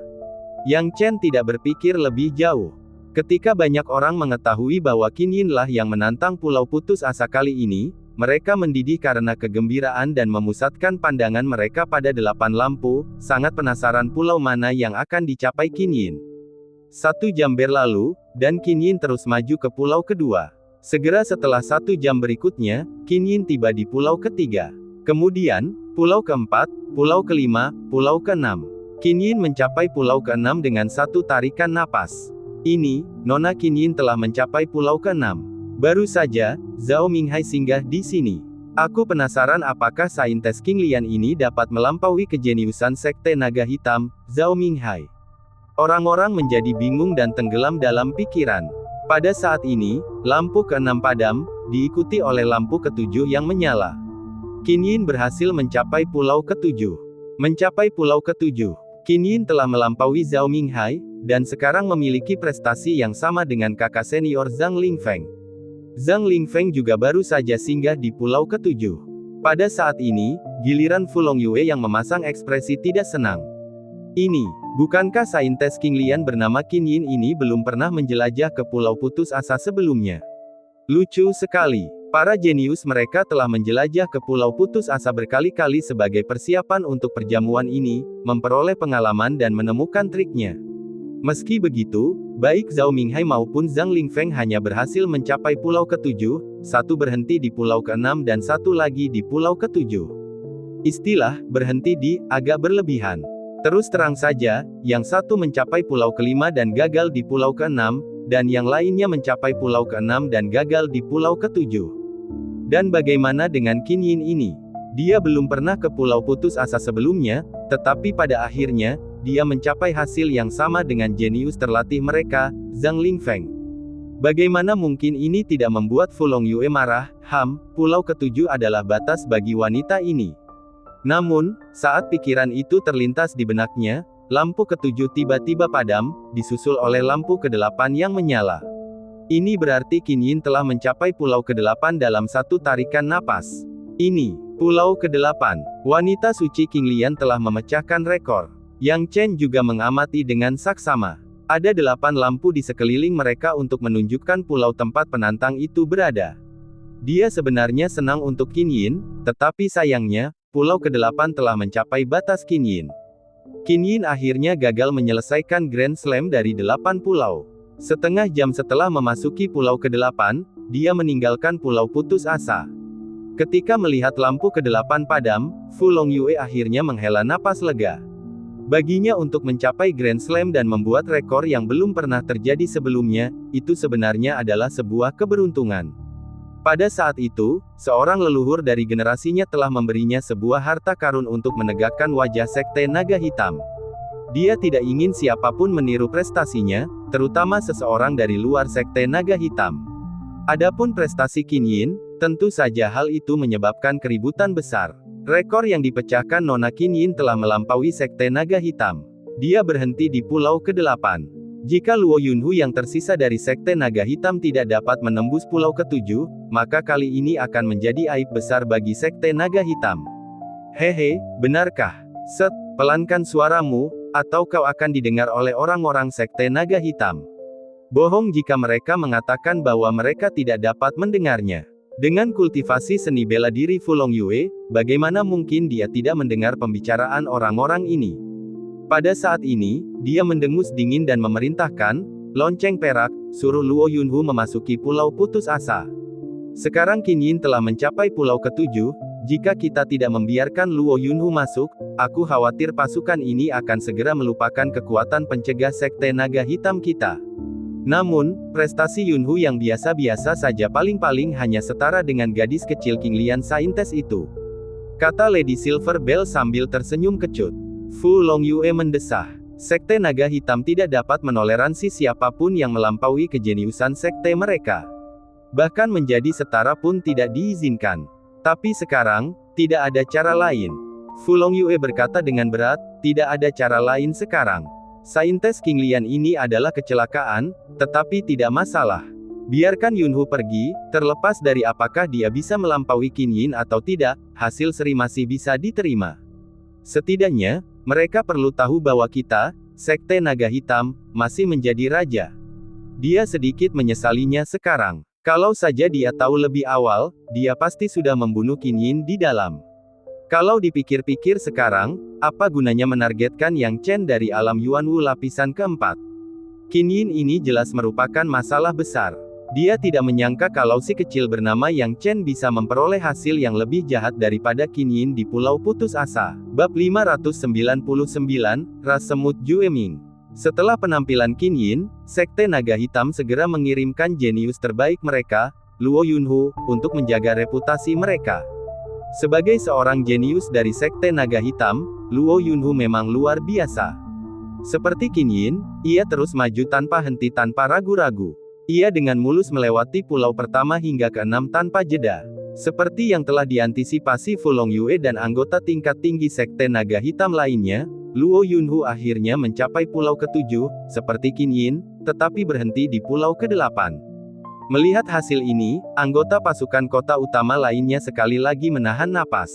Yang Chen tidak berpikir lebih jauh. Ketika banyak orang mengetahui bahwa Qin Yin lah yang menantang Pulau Putus Asa kali ini, mereka mendidih karena kegembiraan dan memusatkan pandangan mereka pada 8 lampu, sangat penasaran pulau mana yang akan dicapai Qin Yin. 1 jam berlalu, dan Qin Yin terus maju ke pulau kedua. Segera setelah 1 jam berikutnya, Qin Yin tiba di pulau ketiga. Kemudian, pulau keempat, pulau kelima, pulau keenam. Qin Yin mencapai pulau keenam dengan 1 tarikan napas. Ini, Nona Qin Yin telah mencapai pulau keenam. Baru saja, Zhao Minghai singgah di sini. Aku penasaran apakah saintes King Lian ini dapat melampaui kejeniusan Sekte Naga Hitam, Zhao Minghai. Orang-orang menjadi bingung dan tenggelam dalam pikiran. Pada saat ini, lampu keenam padam, diikuti oleh lampu ketujuh yang menyala. Qin Yin berhasil mencapai pulau ketujuh. Mencapai pulau ketujuh, Qin Yin telah melampaui Zhao Minghai, dan sekarang memiliki prestasi yang sama dengan kakak senior Zhang Lingfeng. Zhang Lingfeng juga baru saja singgah di pulau ketujuh. Pada saat ini, giliran Fu Longyue yang memasang ekspresi tidak senang. Ini, bukankah saintes King Lian bernama Qin Yin ini belum pernah menjelajah ke Pulau Putus Asa sebelumnya? Lucu sekali. Para jenius mereka telah menjelajah ke Pulau Putus Asa berkali-kali sebagai persiapan untuk perjamuan ini, memperoleh pengalaman dan menemukan triknya. Meski begitu, baik Zhao Minghai maupun Zhang Lingfeng hanya berhasil mencapai pulau ketujuh, 1 berhenti di pulau keenam dan 1 lagi di pulau ketujuh. Istilah, berhenti di, agak berlebihan. Terus terang saja, yang 1 mencapai pulau kelima dan gagal di pulau keenam, dan yang lainnya mencapai pulau keenam dan gagal di pulau ketujuh. Dan bagaimana dengan Qin Yin ini? Dia belum pernah ke Pulau Putus Asa sebelumnya, tetapi pada akhirnya, dia mencapai hasil yang sama dengan jenius terlatih mereka, Zhang Lingfeng. Bagaimana mungkin ini tidak membuat Fu Longyue marah? Pulau ketujuh adalah batas bagi wanita ini. Namun, saat pikiran itu terlintas di benaknya, lampu ketujuh tiba-tiba padam, disusul oleh lampu ke-8 yang menyala. Ini berarti Qin Yin telah mencapai pulau ke-8 dalam 1 tarikan napas. Ini, pulau ke-8. Wanita suci King Lian telah memecahkan rekor. Yang Chen juga mengamati dengan saksama. Ada 8 lampu di sekeliling mereka untuk menunjukkan pulau tempat penantang itu berada. Dia sebenarnya senang untuk Qin Yin, tetapi sayangnya, pulau ke-8 telah mencapai batas Qin Yin. Qin Yin akhirnya gagal menyelesaikan Grand Slam dari 8 pulau. Setengah jam setelah memasuki pulau ke-8, dia meninggalkan Pulau Putus Asa. Ketika melihat lampu ke-8 padam, Fu Longyue akhirnya menghela napas lega. Baginya untuk mencapai Grand Slam dan membuat rekor yang belum pernah terjadi sebelumnya, itu sebenarnya adalah sebuah keberuntungan. Pada saat itu, seorang leluhur dari generasinya telah memberinya sebuah harta karun untuk menegakkan wajah Sekte Naga Hitam. Dia tidak ingin siapapun meniru prestasinya, terutama seseorang dari luar Sekte Naga Hitam. Adapun prestasi Qin Yin, tentu saja hal itu menyebabkan keributan besar. Rekor yang dipecahkan Nona Qin Yin telah melampaui Sekte Naga Hitam. Dia berhenti di pulau ke-8. Jika Luo Yunhu yang tersisa dari Sekte Naga Hitam tidak dapat menembus pulau ke-7, maka kali ini akan menjadi aib besar bagi Sekte Naga Hitam. Hehe, benarkah? Pelankan suaramu, atau kau akan didengar oleh orang-orang Sekte Naga Hitam. Bohong jika mereka mengatakan bahwa mereka tidak dapat mendengarnya. Dengan kultivasi seni bela diri Fu Longyue, bagaimana mungkin dia tidak mendengar pembicaraan orang-orang ini? Pada saat ini, dia mendengus dingin dan memerintahkan, lonceng perak, suruh Luo Yunhu memasuki Pulau Putus Asa. Sekarang Qin Yin telah mencapai pulau ke-7, jika kita tidak membiarkan Luo Yunhu masuk, aku khawatir pasukan ini akan segera melupakan kekuatan pencegah Sekte Naga Hitam kita. Namun, prestasi Yunhu yang biasa-biasa saja paling-paling hanya setara dengan gadis kecil King Lian saintes itu. Kata Lady Silver Bell sambil tersenyum kecut. Fu Longyue mendesah. Sekte Naga Hitam tidak dapat menoleransi siapapun yang melampaui kejeniusan sekte mereka. Bahkan menjadi setara pun tidak diizinkan. Tapi sekarang, tidak ada cara lain. Fu Longyue berkata dengan berat, tidak ada cara lain sekarang. Saintes King Lian ini adalah kecelakaan, tetapi tidak masalah. Biarkan Yunhu pergi, terlepas dari apakah dia bisa melampaui Qin Yin atau tidak, hasil seri masih bisa diterima. Setidaknya, mereka perlu tahu bahwa kita, Sekte Naga Hitam, masih menjadi raja. Dia sedikit menyesalinya sekarang. Kalau saja dia tahu lebih awal, dia pasti sudah membunuh Qin Yin di dalam. Kalau dipikir-pikir sekarang, apa gunanya menargetkan Yang Chen dari alam Yuanwu lapisan keempat? Qin Yin ini jelas merupakan masalah besar. Dia tidak menyangka kalau si kecil bernama Yang Chen bisa memperoleh hasil yang lebih jahat daripada Qin Yin di Pulau Putus Asa. Bab 599, Ras Semut Jueming. Setelah penampilan Qin Yin, Sekte Naga Hitam segera mengirimkan jenius terbaik mereka, Luo Yunhu, untuk menjaga reputasi mereka. Sebagai seorang jenius dari Sekte Naga Hitam, Luo Yunhu memang luar biasa. Seperti Qin Yin, ia terus maju tanpa henti tanpa ragu-ragu. Ia dengan mulus melewati pulau pertama hingga ke-6 tanpa jeda. Seperti yang telah diantisipasi Fu Longyue dan anggota tingkat tinggi Sekte Naga Hitam lainnya, Luo Yunhu akhirnya mencapai pulau ke-7, seperti Qin Yin, tetapi berhenti di pulau ke-8. Melihat hasil ini, anggota pasukan kota utama lainnya sekali lagi menahan napas.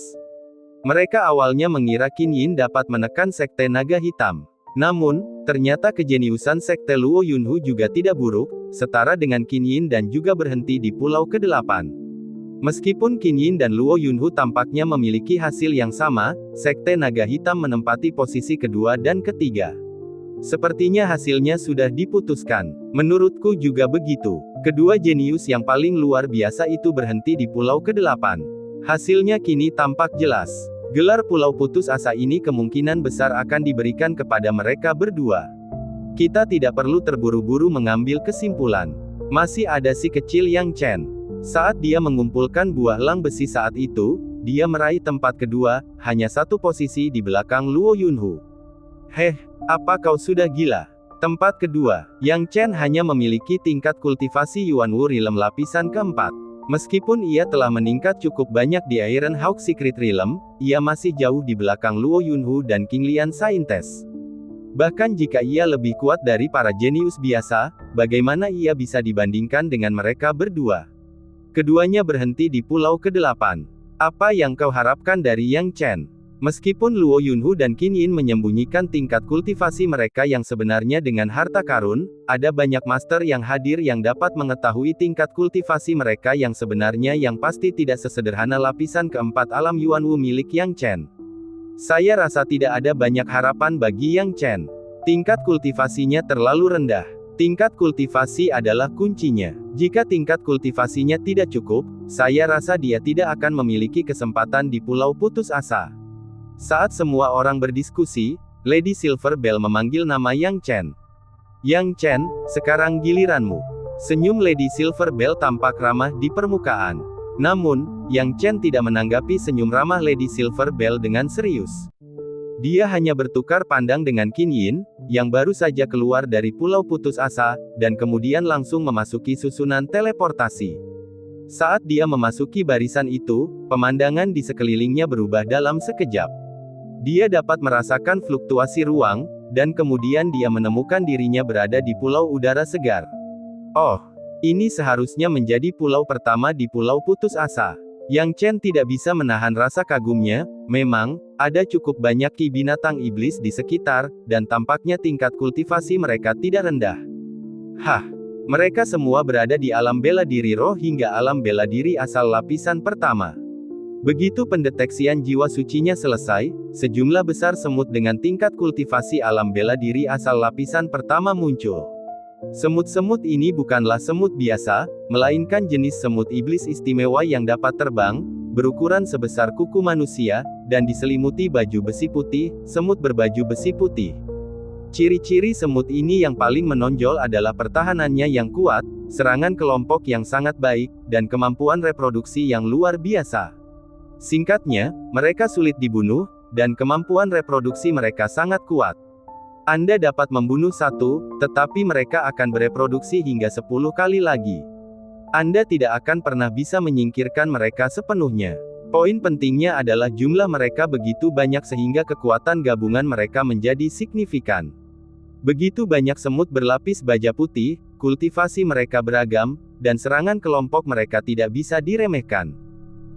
Mereka awalnya mengira Qin Yin dapat menekan Sekte Naga Hitam. Namun, ternyata kejeniusan Sekte Luo Yunhu juga tidak buruk, setara dengan Qin Yin dan juga berhenti di pulau ke-8. Meskipun Qin Yin dan Luo Yunhu tampaknya memiliki hasil yang sama, Sekte Naga Hitam menempati posisi kedua dan ketiga. Sepertinya hasilnya sudah diputuskan. Menurutku juga begitu. Kedua jenius yang paling luar biasa itu berhenti di pulau ke-8. Hasilnya kini tampak jelas. Gelar Pulau Putus Asa ini kemungkinan besar akan diberikan kepada mereka berdua. Kita tidak perlu terburu-buru mengambil kesimpulan. Masih ada si kecil Yang Chen. Saat dia mengumpulkan buah lang besi saat itu, dia meraih tempat kedua, hanya satu posisi di belakang Luo Yunhu. Heh, apa kau sudah gila? Tempat kedua, Yang Chen hanya memiliki tingkat kultivasi Yuanwu Realm lapisan keempat. Meskipun ia telah meningkat cukup banyak di Iron Hawk Secret Realm, ia masih jauh di belakang Luo Yunhu dan King Lian Saintes. Bahkan jika ia lebih kuat dari para jenius biasa, bagaimana ia bisa dibandingkan dengan mereka berdua? Keduanya berhenti di pulau ke-8. Apa yang kau harapkan dari Yang Chen? Meskipun Luo Yunhu dan Qin Yin menyembunyikan tingkat kultivasi mereka yang sebenarnya dengan harta karun, ada banyak master yang hadir yang dapat mengetahui tingkat kultivasi mereka yang sebenarnya yang pasti tidak sesederhana lapisan keempat alam Yuanwu milik Yang Chen. Saya rasa tidak ada banyak harapan bagi Yang Chen. Tingkat kultivasinya terlalu rendah. Tingkat kultivasi adalah kuncinya. Jika tingkat kultivasinya tidak cukup, saya rasa dia tidak akan memiliki kesempatan di Pulau Putus Asa. Saat semua orang berdiskusi, Lady Silver Bell memanggil nama Yang Chen. Yang Chen, sekarang giliranmu. Senyum Lady Silver Bell tampak ramah di permukaan. Namun, Yang Chen tidak menanggapi senyum ramah Lady Silver Bell dengan serius. Dia hanya bertukar pandang dengan Qin Yin, yang baru saja keluar dari Pulau Putus Asa, dan kemudian langsung memasuki susunan teleportasi. Saat dia memasuki barisan itu, pemandangan di sekelilingnya berubah dalam sekejap. Dia dapat merasakan fluktuasi ruang, dan kemudian dia menemukan dirinya berada di pulau udara segar. Oh, ini seharusnya menjadi pulau pertama di Pulau Putus Asa. Yang Chen tidak bisa menahan rasa kagumnya. Memang, ada cukup banyak ki binatang iblis di sekitar, dan tampaknya tingkat kultivasi mereka tidak rendah. Hah, mereka semua berada di alam bela diri roh hingga alam bela diri asal lapisan pertama. Begitu pendeteksian jiwa sucinya selesai, sejumlah besar semut dengan tingkat kultivasi alam bela diri asal lapisan pertama muncul. Semut-semut ini bukanlah semut biasa, melainkan jenis semut iblis istimewa yang dapat terbang, berukuran sebesar kuku manusia, dan diselimuti baju besi putih. Semut berbaju besi putih. Ciri-ciri semut ini yang paling menonjol adalah pertahanannya yang kuat, serangan kelompok yang sangat baik, dan kemampuan reproduksi yang luar biasa. Singkatnya, mereka sulit dibunuh, dan kemampuan reproduksi mereka sangat kuat. Anda dapat membunuh satu, tetapi mereka akan bereproduksi hingga 10 kali lagi. Anda tidak akan pernah bisa menyingkirkan mereka sepenuhnya. Poin pentingnya adalah jumlah mereka begitu banyak sehingga kekuatan gabungan mereka menjadi signifikan. Begitu banyak semut berlapis baja putih, kultivasi mereka beragam, dan serangan kelompok mereka tidak bisa diremehkan.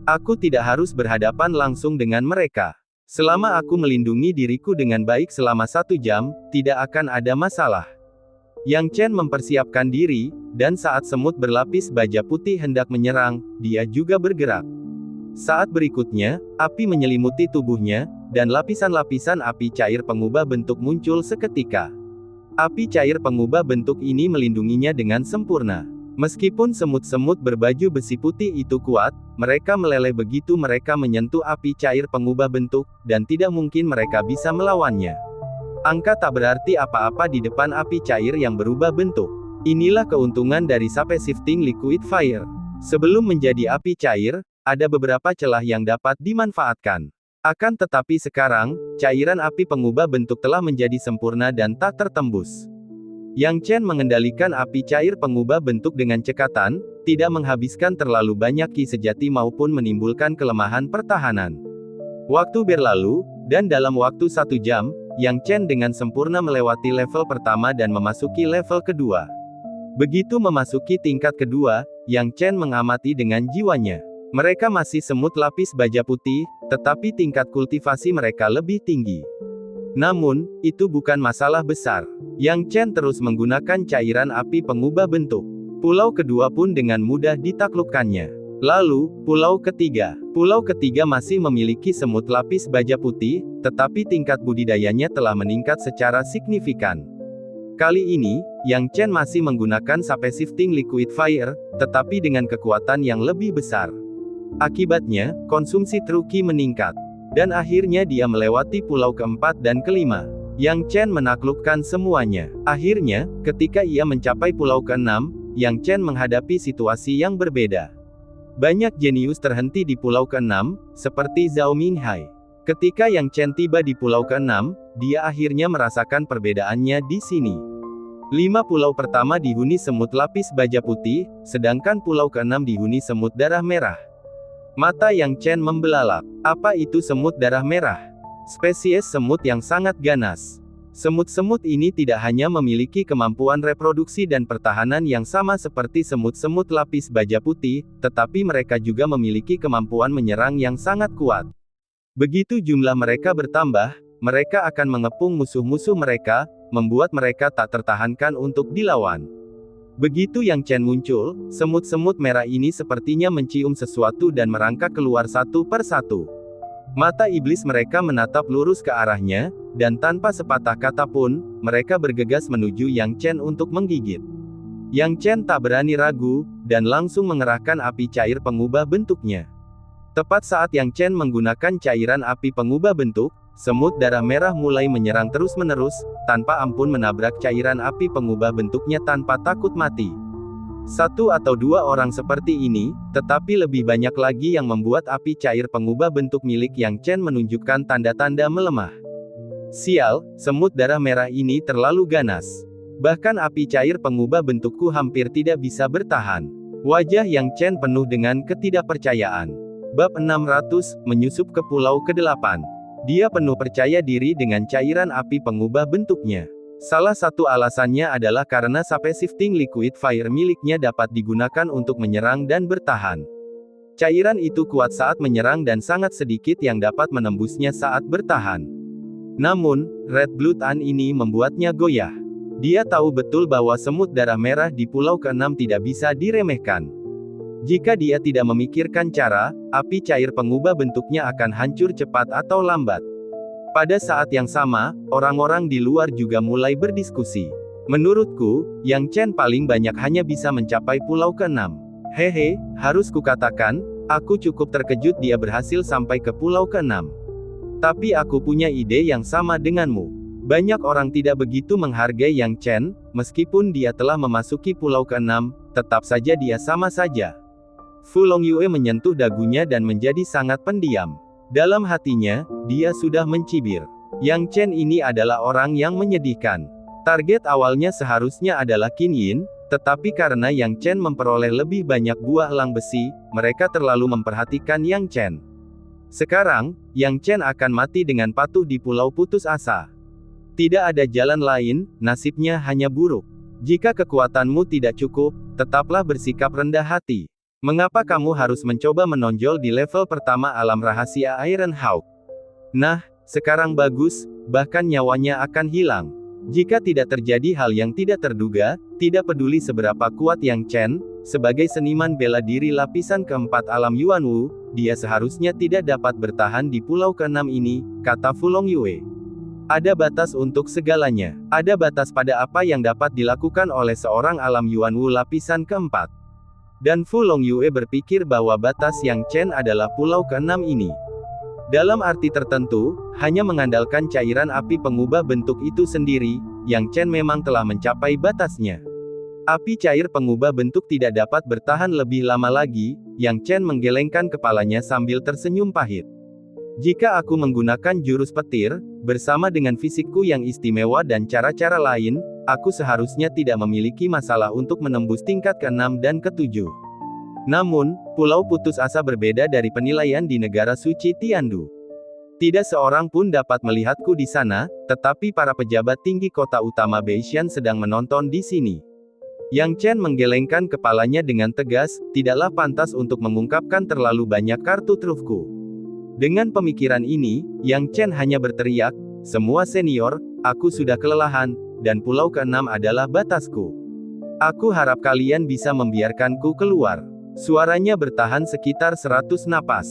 Aku tidak harus berhadapan langsung dengan mereka. Selama aku melindungi diriku dengan baik selama 1 jam, tidak akan ada masalah. Yang Chen mempersiapkan diri, dan saat semut berlapis baja putih hendak menyerang, dia juga bergerak. Saat berikutnya, api menyelimuti tubuhnya, dan lapisan-lapisan api cair pengubah bentuk muncul seketika. Api cair pengubah bentuk ini melindunginya dengan sempurna. Meskipun semut-semut berbaju besi putih itu kuat, mereka meleleh begitu mereka menyentuh api cair pengubah bentuk, dan tidak mungkin mereka bisa melawannya. Angka tak berarti apa-apa di depan api cair yang berubah bentuk. Inilah keuntungan dari Sape Shifting Liquid Fire. Sebelum menjadi api cair, ada beberapa celah yang dapat dimanfaatkan. Akan tetapi sekarang, cairan api pengubah bentuk telah menjadi sempurna dan tak tertembus. Yang Chen mengendalikan api cair pengubah bentuk dengan cekatan, tidak menghabiskan terlalu banyak ki sejati maupun menimbulkan kelemahan pertahanan. Waktu berlalu, dan dalam waktu 1 jam, Yang Chen dengan sempurna melewati level pertama dan memasuki level kedua. Begitu memasuki tingkat kedua, Yang Chen mengamati dengan jiwanya. Mereka masih semut lapis baja putih, tetapi tingkat kultivasi mereka lebih tinggi. Namun, itu bukan masalah besar. Yang Chen terus menggunakan cairan api pengubah bentuk. Pulau kedua pun dengan mudah ditaklukkannya. Lalu, pulau ketiga. Pulau ketiga masih memiliki semut lapis baja putih, tetapi tingkat budidayanya telah meningkat secara signifikan. Kali ini, Yang Chen masih menggunakan Sape Shifting Liquid Fire, tetapi dengan kekuatan yang lebih besar. Akibatnya, konsumsi Truki meningkat. Dan akhirnya dia melewati pulau keempat dan kelima. Yang Chen menaklukkan semuanya. Akhirnya, ketika ia mencapai pulau keenam, Yang Chen menghadapi situasi yang berbeda. Banyak jenius terhenti di pulau keenam, seperti Zhao Minghai. Ketika Yang Chen tiba di pulau keenam, dia akhirnya merasakan perbedaannya di sini. 5 pulau pertama dihuni semut lapis baja putih, sedangkan pulau keenam dihuni semut darah merah. Mata Yang Chen membelalak. Apa itu semut darah merah? Spesies semut yang sangat ganas. Semut-semut ini tidak hanya memiliki kemampuan reproduksi dan pertahanan yang sama seperti semut-semut lapis baja putih, tetapi mereka juga memiliki kemampuan menyerang yang sangat kuat. Begitu jumlah mereka bertambah, mereka akan mengepung musuh-musuh mereka, membuat mereka tak tertahankan untuk dilawan. Begitu Yang Chen muncul, semut-semut merah ini sepertinya mencium sesuatu dan merangkak keluar satu per satu. Mata iblis mereka menatap lurus ke arahnya, dan tanpa sepatah kata pun, mereka bergegas menuju Yang Chen untuk menggigit. Yang Chen tak berani ragu, dan langsung mengerahkan api cair pengubah bentuknya. Tepat saat Yang Chen menggunakan cairan api pengubah bentuk, semut darah merah mulai menyerang terus-menerus, tanpa ampun menabrak cairan api pengubah bentuknya tanpa takut mati. 1 atau 2 orang seperti ini, tetapi lebih banyak lagi yang membuat api cair pengubah bentuk milik Yang Chen menunjukkan tanda-tanda melemah. Sial, semut darah merah ini terlalu ganas. Bahkan api cair pengubah bentukku hampir tidak bisa bertahan. Wajah Yang Chen penuh dengan ketidakpercayaan. Bab 600, menyusup ke pulau ke-8. Dia penuh percaya diri dengan cairan api pengubah bentuknya. Salah satu alasannya adalah karena Sape Shifting Liquid Fire miliknya dapat digunakan untuk menyerang dan bertahan. Cairan itu kuat saat menyerang dan sangat sedikit yang dapat menembusnya saat bertahan. Namun, Red Blood Ant ini membuatnya goyah. Dia tahu betul bahwa semut darah merah di pulau ke-6 tidak bisa diremehkan. Jika dia tidak memikirkan cara, api cair pengubah bentuknya akan hancur cepat atau lambat. Pada saat yang sama, orang-orang di luar juga mulai berdiskusi. Menurutku, Yang Chen paling banyak hanya bisa mencapai pulau ke-6. Hehe, harus kukatakan, aku cukup terkejut dia berhasil sampai ke pulau ke-6. Tapi aku punya ide yang sama denganmu. Banyak orang tidak begitu menghargai Yang Chen, meskipun dia telah memasuki pulau ke-6, tetap saja dia sama saja. Fu Longyue menyentuh dagunya dan menjadi sangat pendiam. Dalam hatinya, dia sudah mencibir. Yang Chen ini adalah orang yang menyedihkan. Target awalnya seharusnya adalah Qin Yin, tetapi karena Yang Chen memperoleh lebih banyak buah elang besi, mereka terlalu memperhatikan Yang Chen. Sekarang, Yang Chen akan mati dengan patuh di pulau putus asa. Tidak ada jalan lain, nasibnya hanya buruk. Jika kekuatanmu tidak cukup, tetaplah bersikap rendah hati. Mengapa kamu harus mencoba menonjol di level pertama alam rahasia Iron Hawk? Nah, sekarang bagus, bahkan nyawanya akan hilang. Jika tidak terjadi hal yang tidak terduga, tidak peduli seberapa kuat Yang Chen, sebagai seniman bela diri lapisan keempat alam Yuanwu, dia seharusnya tidak dapat bertahan di pulau keenam ini, kata Fu Longyue. Ada batas untuk segalanya. Ada batas pada apa yang dapat dilakukan oleh seorang alam Yuanwu lapisan keempat. Dan Fu Longyue berpikir bahwa batas Yang Chen adalah pulau keenam ini. Dalam arti tertentu, hanya mengandalkan cairan api pengubah bentuk itu sendiri, Yang Chen memang telah mencapai batasnya. Api cair pengubah bentuk tidak dapat bertahan lebih lama lagi, Yang Chen menggelengkan kepalanya sambil tersenyum pahit. Jika aku menggunakan jurus petir, bersama dengan fisikku yang istimewa dan cara-cara lain, aku seharusnya tidak memiliki masalah untuk menembus tingkat ke-6 dan ke-7. Namun, Pulau Putus Asa berbeda dari penilaian di negara suci Tiandu. Tidak seorang pun dapat melihatku di sana, tetapi para pejabat tinggi kota utama Beishan sedang menonton di sini. Yang Chen menggelengkan kepalanya dengan tegas, tidaklah pantas untuk mengungkapkan terlalu banyak kartu trufku. Dengan pemikiran ini, Yang Chen hanya berteriak, "Semua senior, aku sudah kelelahan, dan pulau ke-6 adalah batasku. Aku harap kalian bisa membiarkanku keluar." Suaranya bertahan sekitar 100 napas.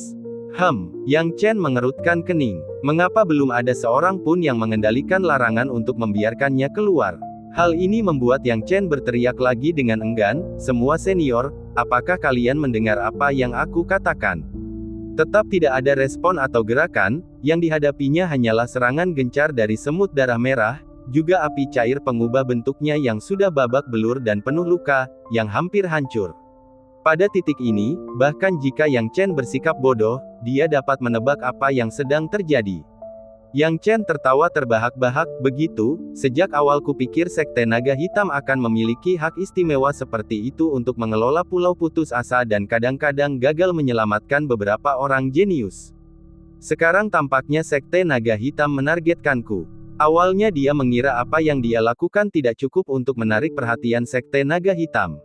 Yang Chen mengerutkan kening. Mengapa belum ada seorang pun yang mengendalikan larangan untuk membiarkannya keluar? Hal ini membuat Yang Chen berteriak lagi dengan enggan, "Semua senior, apakah kalian mendengar apa yang aku katakan?" Tetap tidak ada respon atau gerakan, yang dihadapinya hanyalah serangan gencar dari semut darah merah, juga api cair pengubah bentuknya yang sudah babak belur dan penuh luka, yang hampir hancur. Pada titik ini, bahkan jika Yang Chen bersikap bodoh, dia dapat menebak apa yang sedang terjadi. Yang Chen tertawa terbahak-bahak, "Begitu, sejak awal kupikir Sekte Naga Hitam akan memiliki hak istimewa seperti itu untuk mengelola Pulau Putus Asa dan kadang-kadang gagal menyelamatkan beberapa orang jenius. Sekarang tampaknya Sekte Naga Hitam menargetkanku." Awalnya dia mengira apa yang dia lakukan tidak cukup untuk menarik perhatian Sekte Naga Hitam.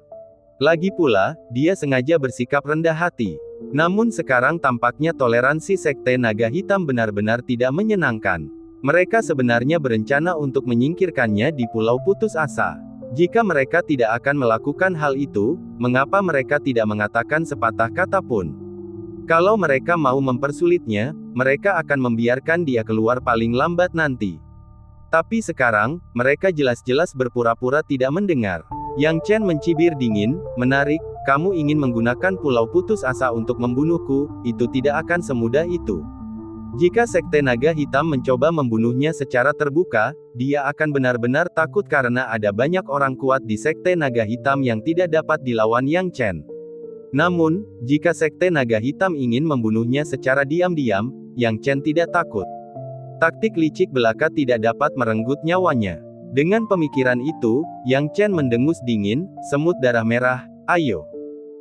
Lagi pula, dia sengaja bersikap rendah hati. Namun sekarang tampaknya toleransi Sekte Naga Hitam benar-benar tidak menyenangkan. Mereka sebenarnya berencana untuk menyingkirkannya di Pulau Putus Asa. Jika mereka tidak akan melakukan hal itu, mengapa mereka tidak mengatakan sepatah kata pun? Kalau mereka mau mempersulitnya, mereka akan membiarkan dia keluar paling lambat nanti. Tapi sekarang, mereka jelas-jelas berpura-pura tidak mendengar. Yang Chen mencibir dingin, "Menarik, kamu ingin menggunakan Pulau Putus Asa untuk membunuhku, itu tidak akan semudah itu. Jika Sekte Naga Hitam mencoba membunuhnya secara terbuka, dia akan benar-benar takut karena ada banyak orang kuat di Sekte Naga Hitam yang tidak dapat dilawan Yang Chen. Namun, jika Sekte Naga Hitam ingin membunuhnya secara diam-diam, Yang Chen tidak takut. Taktik licik belaka tidak dapat merenggut nyawanya." Dengan pemikiran itu, Yang Chen mendengus dingin, "Semut darah merah, ayo."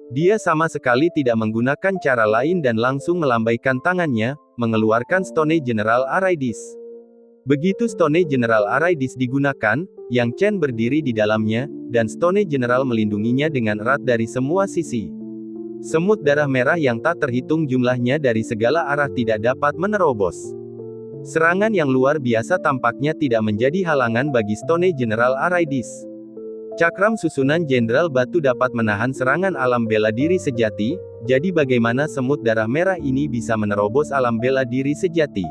Dia sama sekali tidak menggunakan cara lain dan langsung melambaikan tangannya, mengeluarkan Stone General Araidis. Begitu Stone General Araidis digunakan, Yang Chen berdiri di dalamnya, dan Stone General melindunginya dengan erat dari semua sisi. Semut darah merah yang tak terhitung jumlahnya dari segala arah tidak dapat menerobos. Serangan yang luar biasa tampaknya tidak menjadi halangan bagi Stone General Araidis. Cakram susunan Jenderal Batu dapat menahan serangan alam bela diri sejati, jadi bagaimana semut darah merah ini bisa menerobos alam bela diri sejati?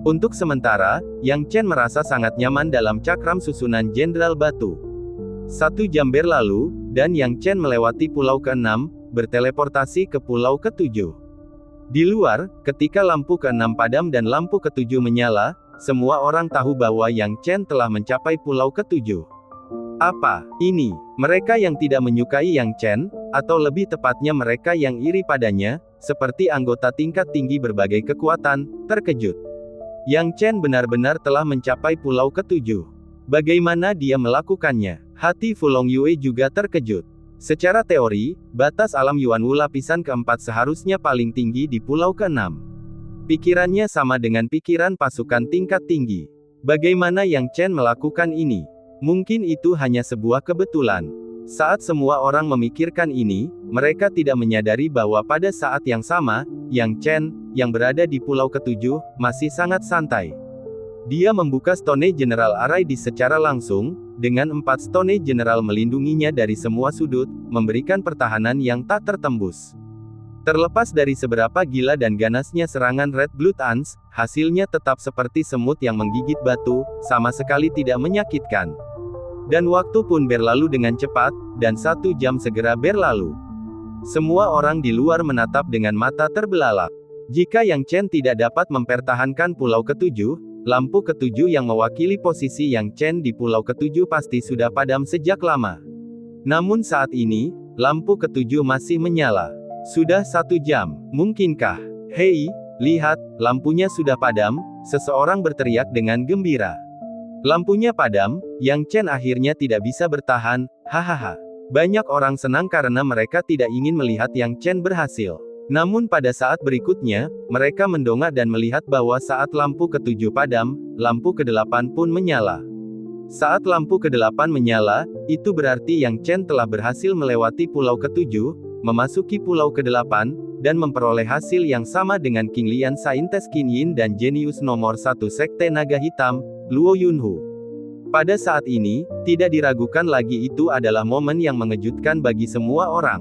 Untuk sementara, Yang Chen merasa sangat nyaman dalam cakram susunan Jenderal Batu. 1 jam berlalu, dan Yang Chen melewati pulau ke-6, berteleportasi ke pulau ke-7. Di luar, ketika lampu ke-6 padam dan lampu ke-7 menyala, semua orang tahu bahwa Yang Chen telah mencapai pulau ke-7. Apa ini? Mereka yang tidak menyukai Yang Chen, atau lebih tepatnya mereka yang iri padanya, seperti anggota tingkat tinggi berbagai kekuatan, terkejut. Yang Chen benar-benar telah mencapai pulau ke-7. Bagaimana dia melakukannya? Hati Fu Longyue juga terkejut. Secara teori, batas alam Yuanwu lapisan keempat seharusnya paling tinggi di pulau ke-6. Pikirannya sama dengan pikiran pasukan tingkat tinggi. Bagaimana Yang Chen melakukan ini? Mungkin itu hanya sebuah kebetulan. Saat semua orang memikirkan ini, mereka tidak menyadari bahwa pada saat yang sama, Yang Chen, yang berada di pulau ketujuh, masih sangat santai. Dia membuka Stone General Array secara langsung, dengan 4 Stone General melindunginya dari semua sudut, memberikan pertahanan yang tak tertembus. Terlepas dari seberapa gila dan ganasnya serangan Red Blood Ants, hasilnya tetap seperti semut yang menggigit batu, sama sekali tidak menyakitkan. Dan waktu pun berlalu dengan cepat, dan 1 jam segera berlalu. Semua orang di luar menatap dengan mata terbelalak. Jika Yang Chen tidak dapat mempertahankan pulau ketujuh, lampu ketujuh yang mewakili posisi Yang Chen di pulau ketujuh pasti sudah padam sejak lama. Namun saat ini, lampu ketujuh masih menyala. Sudah 1 jam, mungkinkah? Hei, lihat, lampunya sudah padam, seseorang berteriak dengan gembira. Lampunya padam, Yang Chen akhirnya tidak bisa bertahan, hahaha. Banyak orang senang karena mereka tidak ingin melihat Yang Chen berhasil. Namun pada saat berikutnya, mereka mendongak dan melihat bahwa saat lampu ketujuh padam, lampu ke-8 pun menyala. Saat lampu ke-8 menyala, itu berarti Yang Chen telah berhasil melewati pulau ketujuh, memasuki pulau ke-8, dan memperoleh hasil yang sama dengan King Lian Saintes Qin Yin dan jenius nomor 1 Sekte Naga Hitam, Luo Yunhu. Pada saat ini, tidak diragukan lagi itu adalah momen yang mengejutkan bagi semua orang.